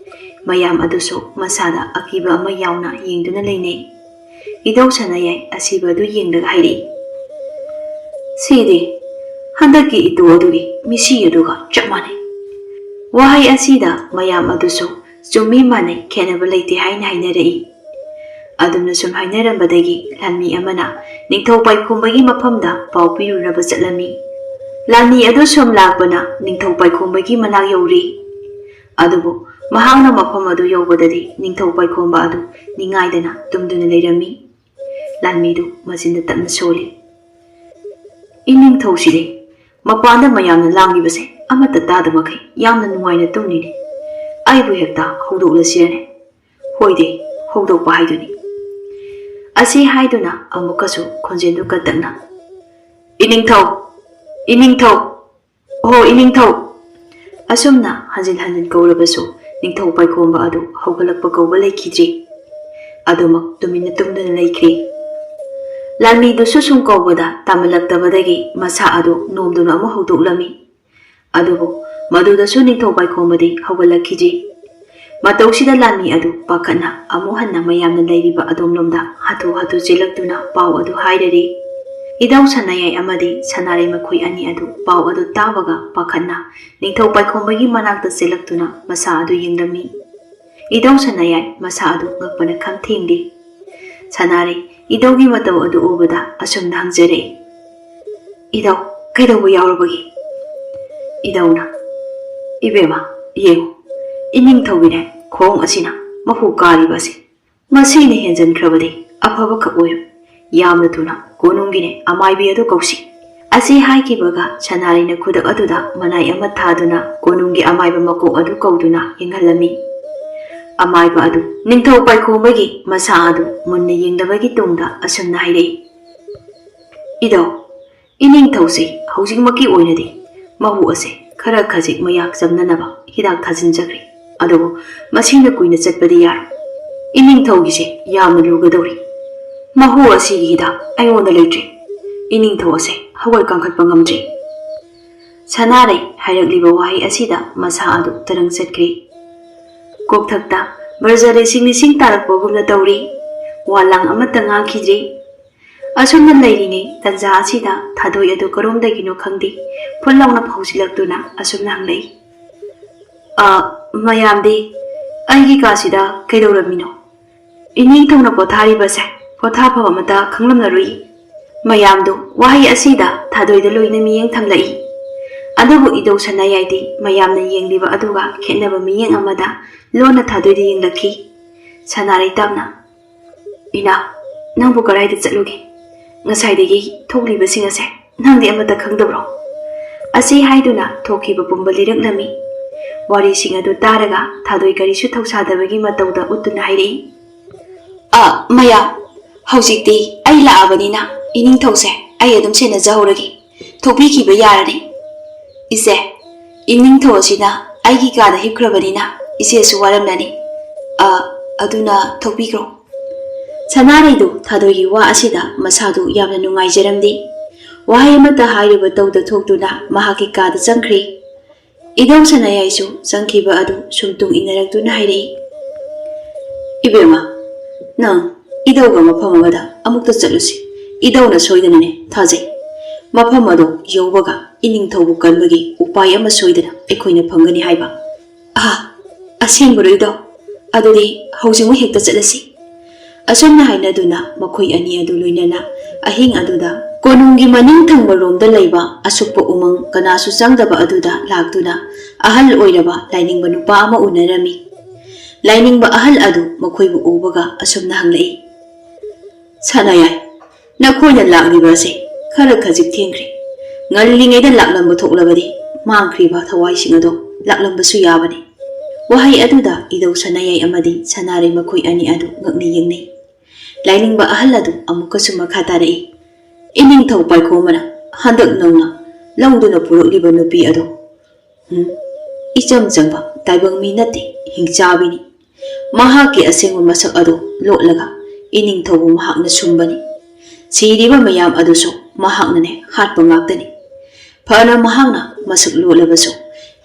[SPEAKER 1] ꯃꯌꯥꯝ ꯑꯗꯨꯁꯨ ꯃꯁꯥꯗ ꯑꯀꯤꯕ ꯑꯃ ꯌꯥꯎꯅ ꯌꯦꯡꯗꯨꯅ ꯂꯩꯅꯩ ꯏꯙꯧ ꯁꯅꯥꯌꯥꯏ ꯑꯁꯤꯕ ꯑꯗꯨ ꯌꯦꯡꯂꯒ ꯍꯥꯏꯔꯛꯏ ꯁꯤꯗꯤ ꯍꯟꯗꯛꯀꯤ ꯏꯇꯨ ꯑꯗꯨꯒꯤ ꯃꯤꯁꯤ ꯑꯗꯨꯒ ꯆꯞ ꯃꯥꯟꯅꯩ ꯋꯥꯍꯩ ꯑꯁꯤꯗ ꯃꯌꯥꯝ ꯑꯗꯨꯁꯨ ꯆꯨꯝꯃꯤ ꯃꯥꯟꯅꯩ ꯈꯦꯟꯅꯕ ꯂꯩꯇꯦ ꯍꯥꯏꯅ ꯍꯥꯏꯅꯔꯛꯏ ꯑꯗꯨꯝꯅ ꯁꯨꯝ ꯍꯥꯏꯅꯔꯝꯕꯗꯒꯤ ꯂꯥꯟꯃꯤ ꯑꯃꯅ ꯅꯤꯡꯊꯧ ꯄꯥꯏꯈꯣꯝꯕꯒꯤ ꯃꯐꯝꯗ ꯄꯥꯎ ꯄꯤꯔꯨꯅꯕ ꯆꯠꯂꯝꯃꯤ ꯂꯥꯟꯃꯤ ꯑꯗꯨ ꯁꯨꯝ ꯂꯥꯛꯄꯅ ꯅꯤꯡꯊꯧ ꯄꯥꯏꯈꯣꯝꯕꯒꯤ ꯃꯅꯥꯛ ꯌꯧꯔꯤ ꯑꯗꯨꯕꯨ ꯃꯍꯥꯛꯅ ꯃꯐꯝ ꯑꯗꯨ ꯌꯧꯕꯗꯗꯤ ꯅꯤꯡꯊꯧ ꯄꯥꯏꯈꯣꯝꯕ ꯑꯗꯨ ꯅꯤꯡꯉꯥꯏꯗꯅ ꯇꯨꯝꯗꯨꯅ ꯂꯩꯔꯝꯃꯤ ꯂꯥꯟꯃꯤꯗꯨ ꯃꯆꯤꯟꯗ ꯇꯞꯅ ꯁꯣꯜꯂꯤ ꯏꯅꯤꯡꯊꯧꯁꯤꯗꯤ ꯃꯄꯥꯟꯗ ꯃꯌꯥꯝꯅ ꯂꯥꯡꯂꯤꯕꯁꯦ ꯑꯃꯠꯇ ꯇꯥꯗꯕꯈꯩ ꯌꯥꯝꯅ ꯅꯨꯡꯉꯥꯏꯅ ꯇꯨꯝꯂꯤꯅꯤ ꯑꯩꯕꯨ ꯍꯦꯛꯇ ꯍꯧꯗꯣꯛꯂꯁꯤꯔꯅꯦ ꯍꯣꯏꯗꯦ ꯍꯧꯗꯣꯛꯄ ꯍꯥꯏꯗꯨꯅꯤ ꯑꯁꯤ ꯍꯥꯏꯗꯨꯅ ꯑꯃꯨꯛꯀꯁꯨ ꯈꯣꯟꯖꯦꯜꯗꯨ ꯀꯟꯇꯛꯅ ꯏꯅꯤꯡꯊꯧ ꯏꯅꯤꯡꯊꯧ ꯑꯣ ꯏꯅꯤꯡꯊꯧ ꯑꯁꯨꯝꯅ ꯍꯟꯖꯤꯟ ꯍꯟꯖꯤꯟ ꯀꯧꯔꯕꯁꯨ ꯅꯤꯡꯊꯧ ꯄꯥꯏꯈꯣꯝꯕ ꯑꯗꯨ ꯍꯧꯒꯠꯂꯛꯄ ꯀꯧꯕ ꯂꯩꯈꯤꯗ꯭ꯔꯤ ꯑꯗꯨꯃꯛ ꯇꯨꯃꯤꯟꯅ ꯇꯨꯝꯗꯨꯅ ꯂꯩꯈ꯭ꯔꯤ ꯂꯥꯟꯃꯤꯗꯨꯁꯨ ꯁꯨꯝ ꯀꯧꯕꯗ ꯇꯥꯃꯜꯂꯛꯇꯕꯗꯒꯤ ꯃꯁꯥ ꯑꯗꯨ ꯅꯣꯝꯗꯨꯅ ꯑꯃꯨꯛ ꯍꯧꯗꯣꯛꯂꯝꯃꯤ ꯑꯗꯨꯕꯨ ꯃꯗꯨꯗꯁꯨ ꯅꯤꯡꯊꯧ ꯄꯥꯏꯈꯣꯝꯕꯗꯤ ꯍꯧꯒꯠꯂꯛꯈꯤꯗ꯭ꯔꯤ ꯃꯇꯧꯁꯤꯗ ꯂꯥꯟꯃꯤ ꯑꯗꯨ ꯄꯥꯈꯠꯅ ꯑꯃꯨꯛ ꯍꯟꯅ ꯃꯌꯥꯝꯅ ꯂꯩꯔꯤꯕ ꯑꯗꯣꯝꯂꯣꯝꯗ ꯍꯥꯊꯨ ꯍꯥꯊꯨ ꯆꯦꯜꯂꯛꯇꯨꯅ ꯄꯥꯎ ꯑꯗꯨ ꯍꯥꯏꯔꯔꯤ ꯏꯙꯧ ꯁꯅꯥꯌꯥꯏ ꯑꯃꯗꯤ ꯁꯅꯥꯔꯩ ꯃꯈꯣꯏ ꯑꯅꯤ ꯑꯗꯨ ꯄꯥꯎ ꯑꯗꯨ ꯇꯥꯕꯒ ꯄꯥꯈꯠꯅ ꯅꯤꯡꯊꯧ ꯄꯥꯏꯈꯣꯝꯕꯒꯤ ꯃꯅꯥꯛꯇ ꯆꯦꯜꯂꯛꯇꯨꯅ ꯃꯁꯥ ꯑꯗꯨ ꯌꯦꯡꯂꯝꯃꯤ ꯏꯙꯧ ꯁꯅꯥꯌꯥꯏ ꯃꯁꯥ ꯑꯗꯨ ꯉꯛꯄꯅ ꯈꯝ ꯊꯦꯡꯂꯤ ꯁꯅꯥꯔꯩ ꯏꯙꯧꯒꯤ ꯃꯇꯧ ꯑꯗꯨ ꯎꯕꯗ ꯑꯁꯨꯝꯅ ꯍꯪꯖꯔꯛꯏ ꯏꯙꯧ ꯀꯩꯗꯧꯕ ꯌꯥꯎꯔꯕꯒꯦ ꯏꯙꯧꯅ ꯏꯕꯦꯝꯃ ꯌꯦꯡꯉꯨ ꯏꯅꯤꯡꯊꯧꯒꯤꯅꯦ ꯈꯣꯡ ꯑꯁꯤꯅ ꯃꯍꯨ ꯀꯥꯔꯤꯕ ꯑꯁꯤ ꯃꯁꯤꯅ ꯍꯦꯟꯖꯟꯈ꯭ꯔꯕꯗꯤ ꯑꯐꯕ ꯈꯛ ꯑꯣꯏꯔꯣꯏ ꯌꯥꯝꯅ ꯊꯨꯅ ꯀꯣꯅꯨꯡꯒꯤꯅꯦ ꯑꯃꯥꯏꯕꯤ ꯑꯗꯨ ꯀꯧꯁꯤ ꯑꯁꯤ ꯍꯥꯏꯈꯤꯕꯒ ꯁꯅꯥꯔꯩꯅ ꯈꯨꯗꯛ ꯑꯗꯨꯗ ꯃꯅꯥꯏ ꯑꯃ ꯊꯥꯗꯨꯅ ꯀꯣꯅꯨꯡꯒꯤ ꯑꯃꯥꯏꯕ ꯃꯀꯣꯛ ꯑꯗꯨ ꯀꯧꯗꯨꯅ ꯌꯦꯡꯍꯜꯂꯝꯃꯤ꯫ ꯑꯃꯥꯏꯕ ꯑꯗꯨ ꯅꯤꯡꯊꯧ ꯄꯥꯏꯈꯣꯝꯕꯒꯤ ꯃꯁꯥ ꯑꯗꯨ ꯃꯨꯟꯅ ꯌꯦꯡꯂꯕꯒꯤ ꯇꯨꯡꯗ ꯑꯁꯨꯝꯅ ꯍꯥꯏꯔꯛꯏ꯫ ꯏꯙꯧ, ꯏꯅꯤꯡꯊꯧꯁꯦ ꯍꯧꯖꯤꯛꯃꯛꯀꯤ ꯑꯣꯏꯅꯗꯤ ꯃꯍꯨ ꯑꯁꯦ ꯈꯔ ꯈꯖꯤꯛ ꯃꯌꯥꯛ ꯆꯝꯅꯅꯕ ꯍꯤꯗꯥꯛ ꯊꯥꯖꯤꯟꯖꯈ꯭ꯔꯦ꯫ ꯑꯗꯨꯕꯨ ꯃꯁꯤꯅ ꯀꯨꯏꯅ ꯆꯠꯄꯗꯤ ꯌꯥꯔꯣꯏ꯫ ꯏꯅꯤꯡꯊꯧꯒꯤꯁꯦ ꯌꯥꯝꯅ ꯂꯨꯒꯗꯧꯔꯤ꯫ ꯃꯍꯨ ꯑꯁꯤꯒꯤ ꯍꯤꯗꯥꯛ ꯑꯩꯉꯣꯟꯗ ꯂꯩꯇ꯭ꯔꯤ꯫ ꯏꯅꯤꯡꯊꯧ ꯑꯁꯦ ꯍꯋꯥꯏ ꯀꯥꯡꯈꯠꯄ ꯉꯝꯗ꯭ꯔꯤ꯫ ꯁꯅꯥꯔꯩ ꯍꯥꯏꯔꯛꯂꯤꯕ ꯋꯥꯍꯩ ꯑꯁꯤꯗ ꯃꯁꯥ ꯑꯗꯨ ꯇꯔꯪ ꯆꯠꯈ꯭ꯔꯤ꯫ ꯀꯣꯛꯊꯛꯇ ꯕ꯭ꯔꯖ ꯇꯥꯔꯛꯄꯒꯨꯝꯅ ꯇꯧꯔꯤ꯫ ꯋꯥꯂꯥꯡ ꯑꯃꯠꯇ ꯉꯥꯡꯈꯤꯗ꯭ꯔꯤ꯫ ꯑꯁꯨꯝꯅ ꯂꯩꯔꯤꯉꯩ ꯇꯟꯖꯥ ꯑꯁꯤꯗ ꯊꯥꯗꯣꯏ ꯑꯗꯨ ꯀꯔꯣꯝꯗꯒꯤꯅꯣ ꯈꯪꯗꯦ ꯐꯨꯜ ꯂꯥꯎꯅ ꯐꯥꯎꯖꯤꯜꯂꯛꯇꯨꯅ ꯑꯁꯨꯝꯅ ꯍꯪꯂꯛꯏ꯫ ꯃꯌꯥꯝꯗꯤ ꯑꯩꯒꯤ ꯀꯥꯁꯤꯗ ꯀꯩꯗꯧꯔꯝꯃꯤꯅꯣ? ꯏꯅꯤꯡꯊꯧꯅ ꯄꯣꯊꯥꯔꯤꯕꯁꯦ ꯄꯣꯊꯥꯐꯝ ꯑꯃꯇ ꯈꯪꯂꯝꯂꯔꯨꯏ꯫ ꯃꯌꯥꯝꯗꯨ ꯋꯥꯍꯩ ꯑꯁꯤꯗ ꯊꯥꯗꯣꯏꯗ ꯂꯣꯏꯅ ꯃꯤꯠꯌꯦꯡ ꯊꯝꯂꯛꯏ꯫ ꯑꯗꯨꯕꯨ ꯏꯙꯧ ꯁꯅꯥꯌꯥꯏꯗꯤ ꯃꯌꯥꯝꯅ ꯌꯦꯡꯂꯤꯕ ꯑꯗꯨꯒ ꯈꯦꯠꯅꯕ ꯃꯤꯠꯌꯦꯡ ꯑꯃꯗ ꯂꯣꯟꯅ ꯊꯥꯗꯣꯏꯗ ꯌꯦꯡꯂꯛꯈꯤ꯫ ꯁꯅꯥꯔꯩ ꯇꯞꯅ, ꯏꯅꯥꯎ, ꯅꯪꯕꯨ ꯀꯔꯥꯏꯗ ꯆꯠꯂꯨꯒꯦ? ꯉꯁꯥꯏꯗꯒꯤ ꯊꯣꯛꯂꯤꯕꯁꯤꯡ ꯑꯁꯦ ꯅꯪꯗꯤ ꯑꯃꯠꯇ ꯈꯪꯗꯕ꯭ꯔꯣ? ꯑꯁꯤ ꯍꯥꯏꯗꯨꯅ ꯊꯣꯛꯈꯤꯕ ꯄꯨꯝꯕ ꯂꯤꯔꯛꯂꯝꯃꯤ꯫ ꯋꯥꯔꯤꯁꯤꯡ ꯑꯗꯨ ꯇꯥꯔꯒ ꯊꯥꯗꯣꯏ ꯀꯔꯤꯁꯨ ꯊꯧꯁꯥꯗꯕꯒꯤ ꯃꯇꯧꯗ ꯎꯠꯇꯨꯅ ꯍꯥꯏꯔꯛꯏ꯫ ꯃꯌꯥꯝ, ꯍꯧꯖꯤꯛꯇꯤ ꯑꯩ ꯂꯥꯛꯑꯕꯅꯤꯅ ꯏꯅꯤꯡꯊꯧꯁꯦ ꯑꯩ ꯑꯗꯨꯝ ꯁꯦꯟꯅꯖꯍꯧꯔꯒꯦ꯫ ꯊꯣꯛꯄꯤꯈꯤꯕ ꯌꯥꯔꯅꯤ꯫ ꯏꯆꯦ, ꯏꯅꯤꯡꯊꯧ ꯑꯁꯤꯅ ꯑꯩꯒꯤ ꯀꯥꯗ ꯍꯤꯞꯈ꯭ꯔꯕꯅꯤꯅ ꯏꯆꯦꯁꯨ ꯋꯥꯔꯝꯂꯅꯤ꯫ ꯑꯗꯨꯅ ꯊꯣꯛꯄꯤꯈ꯭ꯔꯣ꯫ ꯁꯅꯥꯔꯩꯗꯨ ꯊꯥꯗꯣꯏꯒꯤ ꯋꯥ ꯑꯁꯤꯗ ꯃꯁꯥꯗꯨ ꯌꯥꯝꯅ ꯅꯨꯡꯉꯥꯏꯖꯔꯝꯗꯦ꯫ ꯋꯥꯍꯩ ꯑꯃꯠꯇ ꯍꯥꯏꯔꯤꯕ ꯇꯧꯗ ꯊꯣꯛꯇꯨꯅ ꯃꯍꯥꯛꯀꯤ ꯀꯥꯗ ꯆꯪꯈ꯭ꯔꯤ꯫ ꯏꯙꯧ ꯁꯅꯥꯌꯥꯏꯁꯨ ꯆꯪꯈꯤꯕ ꯑꯗꯨ ꯁꯨꯝ ꯇꯨꯡ ꯏꯟꯅꯔꯛꯇꯨꯅ ꯍꯥꯏꯔꯛꯏ꯫ ꯏꯕꯦꯝꯃ, ꯅꯪ ꯏꯙꯧꯒ ꯃꯐꯝ ꯑꯃꯗ ꯑꯃꯨꯛꯇ ꯆꯠꯂꯨꯁꯤ꯫ ꯏꯙꯧꯅ ꯁꯣꯏꯗꯅꯅꯦ ꯊꯥꯖꯩ ꯃꯐꯝ ꯑꯗꯨ ꯌꯧꯕꯒ ꯏꯅꯤꯡꯊꯧꯕꯨ ꯀꯟꯕꯒꯤ ꯎꯄꯥꯏ ꯑꯃ ꯁꯣꯏꯗꯅ ꯑꯩꯈꯣꯏꯅ ꯐꯪꯒꯅꯤ ꯍꯥꯏꯕ꯫ ꯑꯁꯦꯡꯕꯔꯣ ꯏꯙꯧ? ꯑꯗꯨꯗꯤ ꯍꯧꯖꯤꯛꯃꯛ ꯍꯦꯛꯇ ꯆꯠꯂꯁꯤ꯫ ꯑꯁꯨꯝꯅ ꯍꯥꯏꯅꯗꯨꯅ ꯃꯈꯣꯏ ꯑꯅꯤ ꯑꯗꯨ ꯂꯣꯏꯅꯅ ꯑꯍꯤꯡ ꯑꯗꯨꯗ ꯀꯣꯅꯨꯡꯒꯤ ꯃꯅꯤꯡ ꯊꯪꯕ ꯔꯣꯝꯗ ꯂꯩꯕ ꯑꯁꯨꯛꯄ ꯎꯃꯪ ꯀꯅꯥꯁꯨ ꯆꯪꯗꯕ ꯑꯗꯨꯗ ꯂꯥꯛꯇꯨꯅ ꯑꯍꯜ ꯑꯣꯏꯔꯕ ꯂꯥꯏꯅꯤꯡꯕ ꯅꯨꯄꯥ ꯑꯃ ꯎꯅꯔꯝꯃꯤ꯫ ꯂꯥꯏꯅꯤꯡꯕ ꯑꯍꯜ ꯑꯗꯨ ꯃꯈꯣꯏꯕꯨ ꯎꯕꯒ ꯑꯁꯨꯝꯅ ꯍꯪꯂꯛꯏ꯫ ꯁꯅꯥꯌꯥꯏ, ꯅꯈꯣꯏꯅ ꯂꯥꯛꯂꯤꯕ ꯑꯁꯤ ꯈꯔ ꯈꯖꯤꯛ ꯊꯦꯡꯈ꯭ꯔꯦ꯫ ꯉꯜꯂꯤꯉꯩꯗ ꯂꯥꯛꯂꯝꯕ ꯊꯣꯛꯂꯕꯗꯤ ꯃꯥꯡꯈ꯭ꯔꯤꯕ ꯊꯋꯥꯏꯁꯤꯡ ꯑꯗꯨ ꯂꯥꯛꯂꯝꯕꯁꯨ ꯌꯥꯕꯅꯤ꯫ ꯋꯥꯍꯩ ꯑꯗꯨꯗ ꯏꯙꯧ ꯁꯅꯥꯌꯥꯏ ꯑꯃꯗꯤ ꯁꯅꯥꯔꯩ ꯃꯈꯣꯏ ꯑꯅꯤ ꯑꯗꯨ ꯉꯛꯅ ꯌꯦꯡꯅꯩ꯫ ꯂꯥꯏꯅꯤꯡꯕ ꯑꯍꯜ ꯑꯗꯨ ꯑꯃꯨꯛꯀꯁꯨ ꯃꯈꯥ ꯇꯥꯔꯛꯏ꯫ ꯏꯅꯤꯡꯊꯧ ꯄꯥꯏꯈꯣꯝꯕꯅ ꯍꯟꯗꯛ ꯅꯧꯅ ꯂꯧꯗꯨꯅ ꯄꯨꯔꯛꯂꯤꯕ ꯅꯨꯄꯤ ꯑꯗꯣ ꯏꯆꯝ ꯆꯝꯕ ꯇꯥꯏꯕꯪ ꯃꯤ ꯅꯠꯇꯦ, ꯍꯤꯡꯆꯥꯕꯤꯅꯤ꯫ ꯃꯍꯥꯛꯀꯤ ꯑꯁꯦꯡꯕ ꯃꯁꯛ ꯑꯗꯨ ꯂꯣꯠꯂꯒ ꯏꯅꯤꯡꯊꯧꯕꯨ ꯃꯍꯥꯛꯅ ꯁꯨꯝꯕꯅꯤ꯫ ꯁꯤꯔꯤꯕ ꯃꯌꯥꯝ ꯑꯗꯨꯁꯨ ꯃꯍꯥꯛꯅꯅꯦ ꯍꯥꯠꯄ ꯉꯥꯛꯇꯅꯤ꯫ ꯐꯅ ꯃꯍꯥꯛꯅ ꯃꯁꯛ ꯂꯣꯠꯂꯕꯁꯨ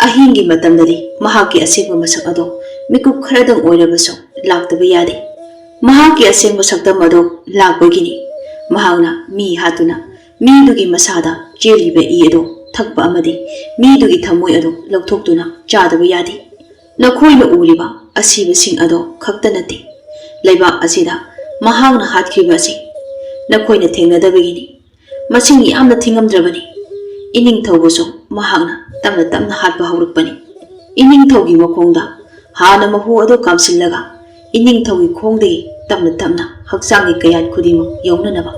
[SPEAKER 1] ꯑꯍꯤꯡꯒꯤ ꯃꯇꯝꯗꯗꯤ ꯃꯍꯥꯛꯀꯤ ꯑꯁꯦꯡꯕ ꯃꯁꯛ ꯑꯗꯣ ꯃꯤꯀꯨꯞ ꯈꯔꯗꯪ ꯑꯣꯏꯔꯕꯁꯨ ꯂꯥꯛꯇꯕ ꯌꯥꯗꯦ꯫ ꯃꯍꯥꯛꯀꯤ ꯑꯁꯦꯡꯕ ꯁꯛꯇꯝ ꯑꯗꯣ ꯂꯥꯛꯄꯒꯤꯅꯤ ꯃꯍꯥꯛꯅ ꯃꯤ ꯍꯥꯠꯇꯨꯅ ꯃꯤꯗꯨꯒꯤ ꯃꯁꯥꯗ ꯆꯦꯜꯂꯤꯕ ꯏ ꯑꯗꯣ ꯊꯛꯄ ꯑꯃꯗꯤ ꯃꯤꯗꯨꯒꯤ ꯊꯃꯣꯏ ꯑꯗꯣ ꯂꯧꯊꯣꯛꯇꯨꯅ ꯆꯥꯗꯕ ꯌꯥꯗꯦ꯫ ꯅꯈꯣꯏꯅ ꯎꯔꯤꯕ ꯑꯁꯤꯕꯁꯤꯡ ꯑꯗꯣ ꯈꯛꯇ ꯅꯠꯇꯦ, ꯂꯩꯕꯥꯛ ꯑꯁꯤꯗ ꯃꯍꯥꯛꯅ ꯍꯥꯠꯈꯤꯕ ꯑꯁꯤ ꯅꯈꯣꯏꯅ ꯊꯦꯡꯅꯗꯕꯒꯤꯅꯤ꯫ ꯃꯁꯤꯡ ꯌꯥꯝꯅ ꯊꯤꯉꯝꯗ꯭ꯔꯕꯅꯤ꯫ ꯏꯅꯤꯡꯊꯧꯕꯨꯁꯨ ꯃꯍꯥꯛꯅ ꯇꯞꯅ ꯇꯞꯅ ꯍꯥꯠꯄ ꯍꯧꯔꯛꯄꯅꯤ꯫ ꯏꯅꯤꯡꯊꯧꯒꯤ ꯃꯈꯣꯡꯗ ꯍꯥꯟꯅ ꯃꯍꯨ ꯑꯗꯨ ꯀꯥꯝꯁꯤꯜꯂꯒ ꯏꯅꯤꯡꯊꯧꯒꯤ ꯈꯣꯡꯗꯒꯤ ꯇꯞꯅ ꯇꯞꯅ ꯍꯛꯆꯥꯡꯒꯤ ꯀꯌꯥꯠ ꯈꯨꯗꯤꯡꯃꯛ ꯌꯧꯅꯅꯕ꯫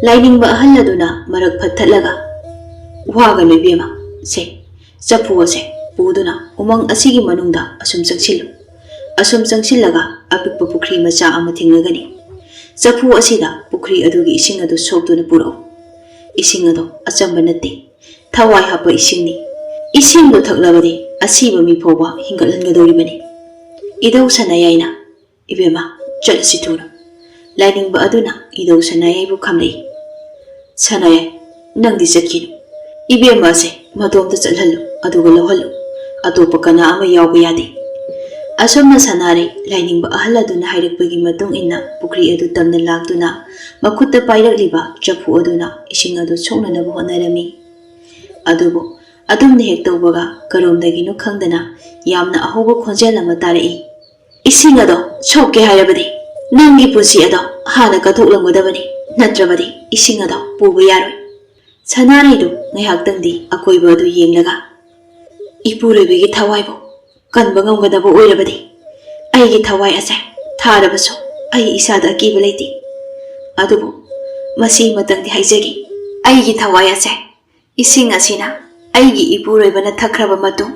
[SPEAKER 1] ꯂꯥꯏꯅꯤꯡꯕ ꯑꯍꯜ ꯑꯗꯨꯅ ꯃꯔꯛ ꯐꯠꯊꯠꯂꯒ, ꯋꯥꯒꯅꯨ ꯏꯕꯦꯝꯃ, ꯁꯦ ꯆꯐꯨ ꯑꯁꯦ ꯄꯨꯗꯨꯅ ꯎꯃꯪ ꯑꯁꯤꯒꯤ ꯃꯅꯨꯡꯗ ꯑꯁꯨꯝ ꯆꯪꯁꯤꯜꯂꯨ꯫ ꯑꯁꯨꯝ ꯆꯪꯁꯤꯜꯂꯒ ꯑꯄꯤꯛꯄ ꯄꯨꯈ꯭ꯔꯤ ꯃꯆꯥ ꯑꯃ ꯊꯦꯡꯅꯒꯅꯤ꯫ ꯆꯐꯨ ꯑꯁꯤꯗ ꯄꯨꯈ꯭ꯔꯤ ꯑꯗꯨꯒꯤ ꯏꯁꯤꯡ ꯑꯗꯨ ꯁꯣꯛꯇꯨꯅ ꯄꯨꯔꯛꯎ꯫ ꯏꯁꯤꯡ ꯑꯗꯣ ꯑꯆꯝꯕ ꯅꯠꯇꯦ, ꯊꯋꯥꯏ ꯍꯥꯞꯄ ꯏꯁꯤꯡꯅꯤ꯫ ꯏꯁꯤꯡꯗꯣ ꯊꯛꯂꯕꯗꯤ ꯑꯁꯤꯕ ꯃꯤ ꯐꯥꯎꯕ ꯍꯤꯡꯒꯠꯍꯟꯒꯗꯧꯔꯤꯕꯅꯤ꯫ ꯏꯙꯧ ꯁꯅꯥꯌꯥꯏꯅ, ꯏꯕꯦꯝꯃ, ꯆꯠꯂꯁꯤ ꯊꯨꯅ꯫ ꯂꯥꯏꯅꯤꯡꯕ ꯑꯗꯨꯅ ꯏꯙꯧ ꯁꯅꯥꯌꯥꯏꯕꯨ ꯈꯝꯂꯛꯏ꯫ ꯁꯅꯥꯌꯥꯏ, ꯅꯪꯗꯤ ꯆꯠꯈꯤꯅꯨ꯫ ꯏꯕꯦꯝꯃ ꯑꯁꯦ ꯃꯇꯣꯝꯇ ꯆꯠꯍꯜꯂꯨ ꯑꯗꯨꯒ ꯂꯧꯍꯜꯂꯨ꯫ ꯑꯇꯣꯞꯄ ꯀꯅꯥ ꯑꯃ ꯌꯥꯎꯕ ꯌꯥꯗꯦ꯫ ꯑꯁꯨꯝꯅ ꯁꯅꯥꯔꯩ ꯂꯥꯏꯅꯤꯡꯕ ꯑꯍꯜ ꯑꯗꯨꯅ ꯍꯥꯏꯔꯛꯄꯒꯤ ꯃꯇꯨꯡ ꯏꯟꯅ ꯄꯨꯈ꯭ꯔꯤ ꯑꯗꯨ ꯇꯝꯅ ꯂꯥꯛꯇꯨꯅ ꯃꯈꯨꯠꯇ ꯄꯥꯏꯔꯛꯂꯤꯕ ꯆꯐꯨ ꯑꯗꯨꯅ ꯏꯁꯤꯡ ꯑꯗꯨ ꯁꯣꯛꯅꯅꯕ ꯍꯣꯠꯅꯔꯝꯃꯤ꯫ ꯑꯗꯨꯕꯨ ꯑꯗꯨꯝꯅ ꯍꯦꯛ ꯇꯧꯕꯒ ꯀꯔꯣꯝꯗꯒꯤꯅꯣ ꯈꯪꯗꯅ ꯌꯥꯝꯅ ꯑꯍꯧꯕ ꯈꯣꯟꯖꯦꯜ ꯑꯃ ꯇꯥꯔꯛꯏ꯫ ꯏꯁꯤꯡ ꯑꯗꯣ ꯁꯣꯛꯀꯦ ꯍꯥꯏꯔꯕꯗꯤ ꯅꯪꯒꯤ ꯄꯨꯟꯁꯤ ꯑꯗꯣ ꯍꯥꯟꯅ ꯀꯠꯊꯣꯛꯂꯝꯒꯗꯕꯅꯤ, ꯅꯠꯇ꯭ꯔꯕꯗꯤ ꯏꯁꯤꯡ ꯑꯗꯣ ꯄꯨꯕ ꯌꯥꯔꯣꯏ꯫ ꯁꯅꯥꯔꯩꯗꯨ ꯉꯥꯏꯍꯥꯛꯇꯪꯗꯤ ꯑꯀꯣꯏꯕ ꯑꯗꯨ ꯌꯦꯡꯂꯒ, ꯏꯄꯨꯔꯣꯏꯕꯒꯤ ꯊꯋꯥꯏꯕꯨ ꯀꯟꯕ ꯉꯝꯒꯗꯕ ꯑꯣꯏꯔꯕꯗꯤ ꯑꯩꯒꯤ ꯊꯋꯥꯏ ꯑꯁꯦ ꯊꯥꯔꯕꯁꯨ ꯑꯩ ꯏꯁꯥꯗ ꯑꯀꯤꯕ ꯂꯩꯇꯦ꯫ ꯑꯗꯨꯕꯨ ꯃꯁꯤ ꯃꯇꯪꯗꯤ ꯍꯥꯏꯖꯒꯦ, ꯑꯩꯒꯤ ꯊꯋꯥꯏ ꯑꯁꯦ ꯏꯁꯤꯡ ꯑꯁꯤꯅ ꯑꯩꯒꯤ ꯏꯄꯨꯔꯣꯏꯕꯅ ꯊꯛꯈ꯭ꯔꯕ ꯃꯇꯨꯡ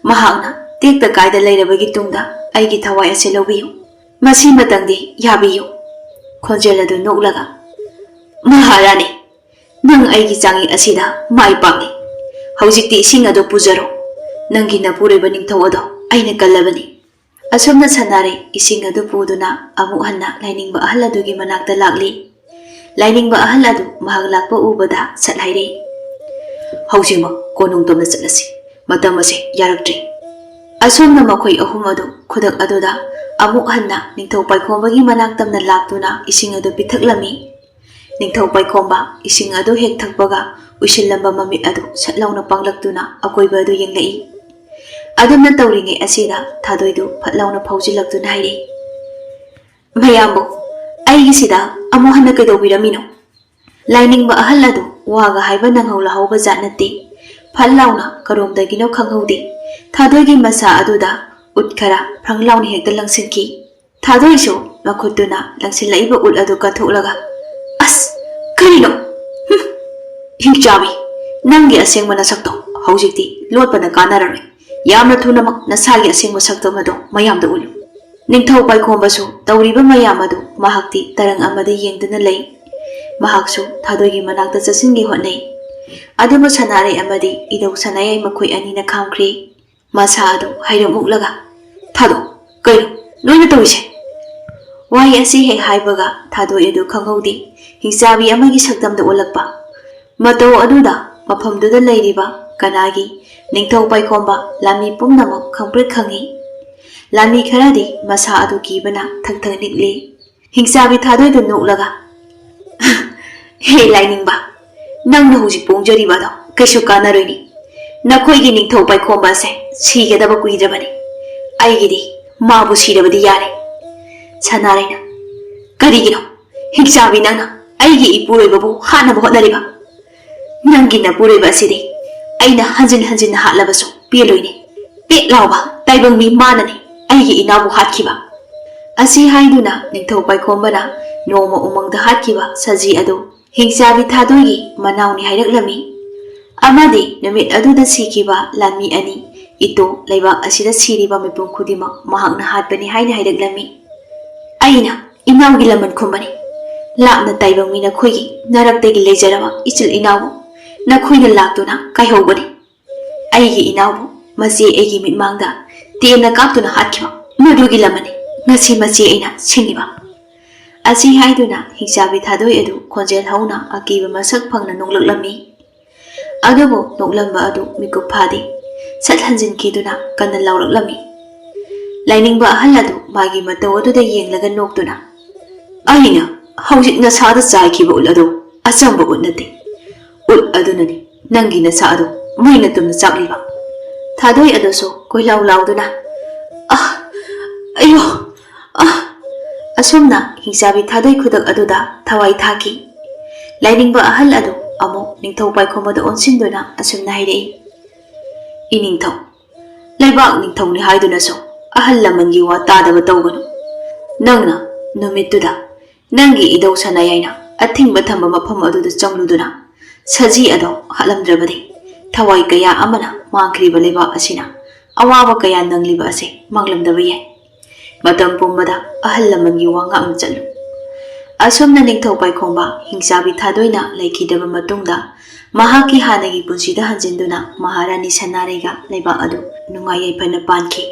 [SPEAKER 1] ꯃꯍꯥꯛꯅ ꯇꯦꯛꯇ ꯀꯥꯏꯗ ꯂꯩꯔꯕꯒꯤ ꯇꯨꯡꯗ ꯑꯩꯒꯤ ꯊꯋꯥꯏ ꯑꯁꯤ ꯂꯧꯕꯤꯌꯨ ꯃꯁꯤꯃꯇꯪꯗꯤ ꯌꯥꯕꯤꯌꯨ ꯈꯣꯟꯖꯦꯜ ꯑꯗꯨ ꯅꯣꯛꯂꯒ ꯃꯍꯥꯔꯥꯅꯤ ꯅꯪ ꯑꯩꯒꯤ ꯆꯥꯡꯌꯦꯡ ꯑꯁꯤꯗ ꯃꯥꯏ ꯄꯥꯛꯂꯤ ꯍꯧꯖꯤꯛꯇꯤ ꯏꯁꯤꯡ ꯑꯗꯨ ꯄꯨꯖꯔꯣ ꯅꯪꯒꯤ ꯅꯄꯨꯔꯣꯏꯕ ꯅꯤꯡꯊꯧ ꯑꯗꯣ ꯑꯩꯅ ꯀꯜꯂꯕꯅꯤ ꯑꯁꯨꯝꯅ ꯁꯅꯥꯔꯩ ꯏꯁꯤꯡ ꯑꯗꯨ ꯄꯨꯗꯨꯅ ꯑꯃꯨꯛ ꯍꯟꯅ ꯂꯥꯏꯅꯤꯡꯕ ꯑꯍꯜ ꯑꯗꯨꯒꯤ ꯃꯅꯥꯛꯇ ꯂꯥꯛꯂꯤ ꯂꯥꯏꯅꯤꯡꯕ ꯑꯍꯜ ꯑꯗꯨ ꯃꯍꯥꯛ ꯂꯥꯛꯄ ꯎꯕꯗ ꯁꯠ ꯍꯥꯏꯔꯛꯏ ꯍꯧꯖꯤꯛꯃꯛ ꯀꯣꯅꯨꯡꯇꯣꯝꯗ ꯆꯠꯂꯁꯤ ꯃꯇꯝ ꯑꯁꯤ ꯌꯥꯔꯛꯇ꯭ꯔꯤ ꯑꯁꯣꯝꯅ ꯃꯈꯣꯏ ꯑꯍꯨꯝ ꯑꯗꯨ ꯈꯨꯗꯛ ꯑꯗꯨꯗ ꯑꯃꯨꯛ ꯍꯟꯅ ꯅꯤꯡꯊꯧ ꯄꯥꯏꯈꯣꯝꯕꯒꯤ ꯃꯅꯥꯛꯇꯝꯅ ꯂꯥꯛꯇꯨꯅ ꯏꯁꯤꯡ ꯑꯗꯨ ꯄꯤꯊꯛꯂꯝꯃꯤ ꯅꯤꯡꯊꯧ ꯄꯥꯏꯈꯣꯝꯕ ꯏꯁꯤꯡ ꯑꯗꯨ ꯍꯦꯛ ꯊꯛꯄꯒ ꯎꯏꯁꯤꯜꯂꯝꯕ ꯃꯃꯤꯠ ꯑꯗꯨ ꯁꯠ ꯂꯥꯎꯅ ꯄꯥꯡꯂꯛꯇꯨꯅ ꯑꯀꯣꯏꯕ ꯑꯗꯨ ꯌꯦꯡꯂꯛꯏ ꯑꯗꯨꯝꯅ ꯇꯧꯔꯤꯉꯩ ꯑꯁꯤꯗ ꯊꯥꯗꯣꯏꯗꯨ ꯐꯠ ꯂꯥꯎꯅ ꯐꯥꯎꯖꯤꯜꯂꯛꯇꯨꯅ ꯍꯥꯏꯔꯛꯏ ꯃꯌꯥꯝꯕꯨ ꯑꯩꯒꯤꯁꯤꯗ ꯑꯃꯨꯛ ꯍꯟꯅ ꯀꯩꯗꯧꯕꯤꯔꯝꯃꯤꯅꯣ ꯂꯥꯏꯅꯤꯡꯕ ꯑꯍꯜ ꯑꯗꯨ ꯋꯥꯒ ꯍꯥꯏꯕ ꯅꯪꯍꯧ ꯂꯍꯧꯕ ꯖꯥꯠ ꯅꯠꯇꯦ ꯐꯠ ꯂꯥꯎꯅ ꯀꯔꯣꯝꯗꯒꯤꯅꯣ ꯈꯪꯍꯧꯗꯦ ꯊꯥꯗꯣꯏꯒꯤ ꯃꯁꯥ ꯑꯗꯨꯗ ꯎꯠ ꯈꯔ ꯐ꯭ꯔꯪ ꯂꯥꯎꯅ ꯍꯦꯛꯇ ꯂꯪꯁꯤꯟꯈꯤ ꯊꯥꯗꯣꯏꯁꯨ ꯃꯈꯨꯠꯇꯨꯅ ꯂꯪꯁꯤꯜꯂꯛꯏꯕ ꯎꯠ ꯑꯗꯨ ꯀꯟꯊꯣꯛꯂꯒ ꯑꯁ ꯀꯔꯤꯅꯣ ꯍꯤꯡꯆꯥꯕꯤ ꯅꯪꯒꯤ ꯑꯁꯦꯡꯕ ꯅꯁꯛꯇꯣ ꯍꯧꯖꯤꯛꯇꯤ ꯂꯣꯠꯄꯅ ꯀꯥꯟꯅꯔꯔꯣꯏ ꯌꯥꯝꯅ ꯊꯨꯅꯃꯛ ꯅꯁꯥꯒꯤ ꯑꯁꯦꯡꯕ ꯁꯛꯇꯝ ꯑꯗꯣ ꯃꯌꯥꯝꯗ ꯎꯠꯂꯨ ꯅꯤꯡꯊꯧ ꯄꯥꯏꯈꯣꯝꯕꯁꯨ ꯇꯧꯔꯤꯕ ꯃꯌꯥꯝ ꯑꯗꯨ ꯃꯍꯥꯛꯇꯤ ꯇꯔꯪ ꯑꯃꯗ ꯌꯦꯡꯗꯨꯅ ꯂꯩ ꯃꯍꯥꯛꯁꯨ ꯊꯥꯗꯣꯏꯒꯤ ꯃꯅꯥꯛꯇ ꯆꯠꯁꯤꯟꯒꯦ ꯍꯣꯠꯅꯩ ꯑꯗꯨꯕꯨ ꯁꯅꯥꯔꯩ ꯑꯃꯗꯤ ꯏꯙꯧ ꯁꯅꯥꯌꯥꯏ ꯃꯈꯣꯏ ꯑꯅꯤꯅ ꯈꯥꯝꯈ꯭ꯔꯦ ꯃꯁꯥ ꯑꯗꯨ ꯍꯩꯔꯝ ꯎꯛꯂꯒ ꯊꯥꯗꯣ ꯀꯩꯅꯣ ꯅꯣꯏꯅ ꯇꯧꯔꯤꯁꯦ ꯋꯥꯍꯩ ꯑꯁꯤ ꯍꯦꯛ ꯍꯥꯏꯕꯒ ꯊꯥꯗꯣꯏ ꯑꯗꯨ ꯈꯪꯍꯧꯗꯦ ꯍꯤꯡꯆꯥꯕꯤ ꯑꯃꯒꯤ ꯁꯛꯇꯝꯗ ꯑꯣꯜꯂꯛꯄ ꯃꯇꯧ ꯑꯗꯨꯗ ꯃꯐꯝꯗꯨꯗ ꯂꯩꯔꯤꯕ ꯀꯅꯥꯒꯤ ꯅꯤꯡꯊꯧ ꯄꯥꯏꯈꯣꯝꯕ ꯂꯥꯟꯃꯤ ꯄꯨꯝꯅꯃꯛ ꯈꯪꯄ꯭ꯔꯦꯛ ꯈꯪꯏ ꯂꯥꯟꯃꯤ ꯈꯔꯗꯤ ꯃꯁꯥ ꯑꯗꯨ ꯀꯤꯕꯅ ꯊꯛ ꯅꯤꯛꯂꯤ ꯍꯤꯡꯆꯥꯕꯤ ꯊꯥꯗꯣꯏꯗꯨ ꯅꯣꯛꯂꯒ ꯍꯦ ꯂꯥꯏꯅꯤꯡꯕ ꯅꯪꯅ ꯍꯧꯖꯤꯛ ꯄꯣꯡꯖꯔꯤꯕꯗꯣ ꯀꯩꯁꯨ ꯀꯥꯟꯅꯔꯣꯏꯅꯤ ꯅꯈꯣꯏꯒꯤ ꯅꯤꯡꯊꯧ ꯄꯥꯏꯈꯣꯝꯕ ꯑꯁꯦ ꯁꯤꯒꯗꯕ ꯀꯨꯏꯗ꯭ꯔꯕꯅꯤ ꯑꯩꯒꯤꯗꯤ ꯃꯥꯕꯨ ꯁꯤꯔꯕꯗꯤ ꯌꯥꯔꯦ ꯁꯅꯥꯔꯩꯅ ꯀꯔꯤꯒꯤꯅꯣ ꯍꯤꯡꯆꯥꯕꯤ ꯅꯪꯅ ꯑꯩꯒꯤ ꯏꯄꯨꯔꯣꯏꯕꯕꯨ ꯍꯥꯠꯅꯕ ꯍꯣꯠꯅꯔꯤꯕ ꯅꯪꯒꯤ ꯅꯄꯨꯔꯣꯏꯕ ꯑꯁꯤꯗꯤ ꯑꯩꯅ ꯍꯟꯖꯤꯟ ꯍꯟꯖꯤꯟꯅ ꯍꯥꯠꯂꯕꯁꯨ ꯄꯦꯜꯂꯣꯏꯅꯤ ꯄꯦꯠ ꯂꯥꯎꯕ ꯇꯥꯏꯕꯪ ꯃꯤ ꯃꯥꯅꯅꯤ ꯑꯩꯒꯤ ꯏꯅꯥꯎꯕꯨ ꯍꯥꯠꯈꯤꯕ ꯑꯁꯤ ꯍꯥꯏꯗꯨꯅ ꯅꯤꯡꯊꯧ ꯄꯥꯏꯈꯣꯝꯕꯅ ꯅꯣꯡꯃ ꯎꯃꯪꯗ ꯍꯥꯠꯈꯤꯕ ꯁꯖꯤ ꯑꯗꯨ ꯍꯤꯡꯆꯥꯕꯤ ꯊꯥꯗꯣꯏꯒꯤ ꯃꯅꯥꯎꯅꯤ ꯍꯥꯏꯔꯛꯂꯝꯃꯤ ꯑꯃꯗꯤ ꯅꯨꯃꯤꯠ ꯑꯗꯨꯗ ꯁꯤꯈꯤꯕ ꯂꯥꯟꯃꯤ ꯑꯅꯤ ꯏꯇꯣ ꯂꯩꯕꯥꯛ ꯑꯁꯤꯗ ꯁꯤꯔꯤꯕ ꯃꯤꯄꯨꯝ ꯈꯨꯗꯤꯡꯃꯛ ꯃꯍꯥꯛꯅ ꯍꯥꯠꯄꯅꯤ ꯍꯥꯏꯅ ꯍꯥꯏꯔꯛꯂꯝꯃꯤ ꯑꯩꯅ ꯏꯅꯥꯎꯒꯤ ꯂꯃꯟ ꯈꯨꯝꯕꯅꯤ ꯂꯥꯞꯅ ꯇꯥꯏꯕꯪ ꯃꯤ ꯅꯈꯣꯏꯒꯤ ꯅꯔꯛꯇꯒꯤ ꯂꯩꯖꯔꯕ ꯏꯆꯤꯜ ꯏꯅꯥꯎꯕꯨ ꯅꯈꯣꯏꯅ ꯂꯥꯛꯇꯨꯅ ꯀꯥꯏꯍꯧꯕꯅꯤ ꯑꯩꯒꯤ ꯏꯅꯥꯎꯕꯨ ꯃꯆꯦ ꯑꯩꯒꯤ ꯃꯤꯠꯃꯥꯡꯗ ꯇꯦꯟꯅ ꯀꯥꯞꯇꯨꯅ ꯍꯥꯠꯈꯤꯕ ꯃꯗꯨꯒꯤ ꯂꯃꯟꯅꯤ ꯉꯁꯤ ꯃꯆꯦ ꯑꯩꯅ ꯁꯤꯡꯉꯤꯕ ꯑꯁꯤ ꯍꯥꯏꯗꯨꯅ ꯍꯤꯡꯆꯥꯕꯤ ꯊꯥꯗꯣꯏ ꯑꯗꯨ ꯈꯣꯟꯖꯦꯜ ꯍꯧꯅ ꯑꯀꯤꯕ ꯃꯁꯛ ꯐꯪꯅ ꯅꯣꯛꯂꯛꯂꯝꯃꯤ ꯑꯗꯨꯕꯨ ꯅꯣꯛꯂꯝꯕ ꯑꯗꯨ ꯃꯤꯀꯨꯞ ꯐꯥꯗꯦ ꯁꯠ ꯍꯟꯖꯤꯟꯈꯤꯗꯨꯅ ꯀꯟꯅ ꯂꯥꯎꯔꯛꯂꯝꯃꯤ ꯂꯥꯏꯅꯤꯡꯕ ꯑꯍꯜ ꯑꯗꯨ ꯃꯥꯒꯤ ꯃꯇꯧ ꯑꯗꯨꯗ ꯌꯦꯡꯂꯒ ꯅꯣꯛꯇꯨꯅ ꯑꯩꯅ ꯍꯧꯖꯤꯛ ꯅꯁꯥꯗ ꯆꯥꯏꯈꯤꯕ ꯎꯠ ꯑꯗꯨ ꯑꯆꯝꯕ ꯎꯠ ꯅꯠꯇꯦ ꯎꯠ ꯑꯗꯨꯅꯅꯤ ꯅꯪꯒꯤ ꯅꯁꯥ ꯑꯗꯨ ꯃꯩꯅ ꯇꯨꯝꯅ ꯆꯥꯛꯂꯤꯕ ꯊꯥꯗꯣꯏ ꯑꯗꯨꯁꯨ ꯀꯣꯏꯂꯥꯎ ꯂꯥꯎꯗꯨꯅ ꯑꯌꯣ ꯑꯁꯨꯝꯅ ꯍꯤꯡꯆꯥꯕꯤ ꯊꯥꯗꯣꯏ ꯈꯨꯗꯛ ꯑꯗꯨꯗ ꯊꯋꯥꯏ ꯊꯥꯈꯤ ꯂꯥꯏꯅꯤꯡꯕ ꯑꯍꯜ ꯑꯗꯨ ꯑꯃꯨꯛ ꯅꯤꯡꯊꯧ ꯄꯥꯏꯈꯣꯝꯕꯗ ꯑꯣꯟꯁꯤꯟꯗꯨꯅ ꯑꯁꯨꯝꯅ ꯍꯥꯏꯔꯛꯏ ꯏꯅꯤꯡꯊꯧ ꯂꯩꯕꯥꯛ ꯅꯤꯡꯊꯧꯅꯤ ꯍꯥꯏꯗꯨꯅꯁꯨ ꯑꯍꯜ ꯂꯃꯟꯒꯤ ꯋꯥ ꯇꯥꯗꯕ ꯇꯧꯒꯅꯨ ꯅꯪꯅ ꯅꯨꯃꯤꯠꯇꯨꯗ ꯅꯪꯒꯤ ꯏꯙꯧ ꯁꯅꯥꯌꯥꯏꯅ ꯑꯊꯤꯡꯕ ꯊꯝꯕ ꯃꯐꯝ ꯑꯗꯨꯗ ꯆꯪꯂꯨꯗꯨꯅ ꯁꯖꯤ ꯑꯗꯣ ꯍꯥꯠꯂꯝꯗ꯭ꯔꯕꯗꯤ ꯊꯋꯥꯏ ꯀꯌꯥ ꯑꯃꯅ ꯃꯥꯡꯈ꯭ꯔꯤꯕ ꯂꯩꯕꯥꯛ ꯑꯁꯤꯅ ꯑꯋꯥꯕ ꯀꯌా ꯅꯪꯂꯤꯕ ꯑꯁꯤ ꯃꯥꯡꯂꯝꯗꯕ ꯌꯥꯏ ꯃꯇꯝ ꯄꯨꯝꯕꯗ ꯑꯍꯜ ꯂꯃꯟꯒꯤ ꯋꯥ ꯉꯥꯛꯅ ꯆꯠꯂꯨ ꯑꯁꯨꯝꯅ ꯅꯤꯡꯊꯧ ꯄꯥꯏꯈꯣꯝꯕ ꯍꯤꯡꯆꯥꯕꯤ ꯊꯥꯗꯣꯏꯅ ꯂꯩꯈꯤꯗꯕ ꯃꯇꯨꯡꯗ ꯃꯍꯥꯛꯀꯤ ꯍꯥꯟꯅꯒꯤ ꯄꯨꯟꯁꯤꯗ ꯍꯟꯖꯤꯟꯗꯨꯅ ꯃꯍꯥꯔꯥꯅꯤ ꯁꯅꯥꯔꯩꯒ ꯂꯩꯕꯥꯛ ꯑꯗꯨ ꯅꯨꯡꯉꯥꯏ ꯌꯥꯏꯐꯅ ꯄꯥꯟꯈꯤ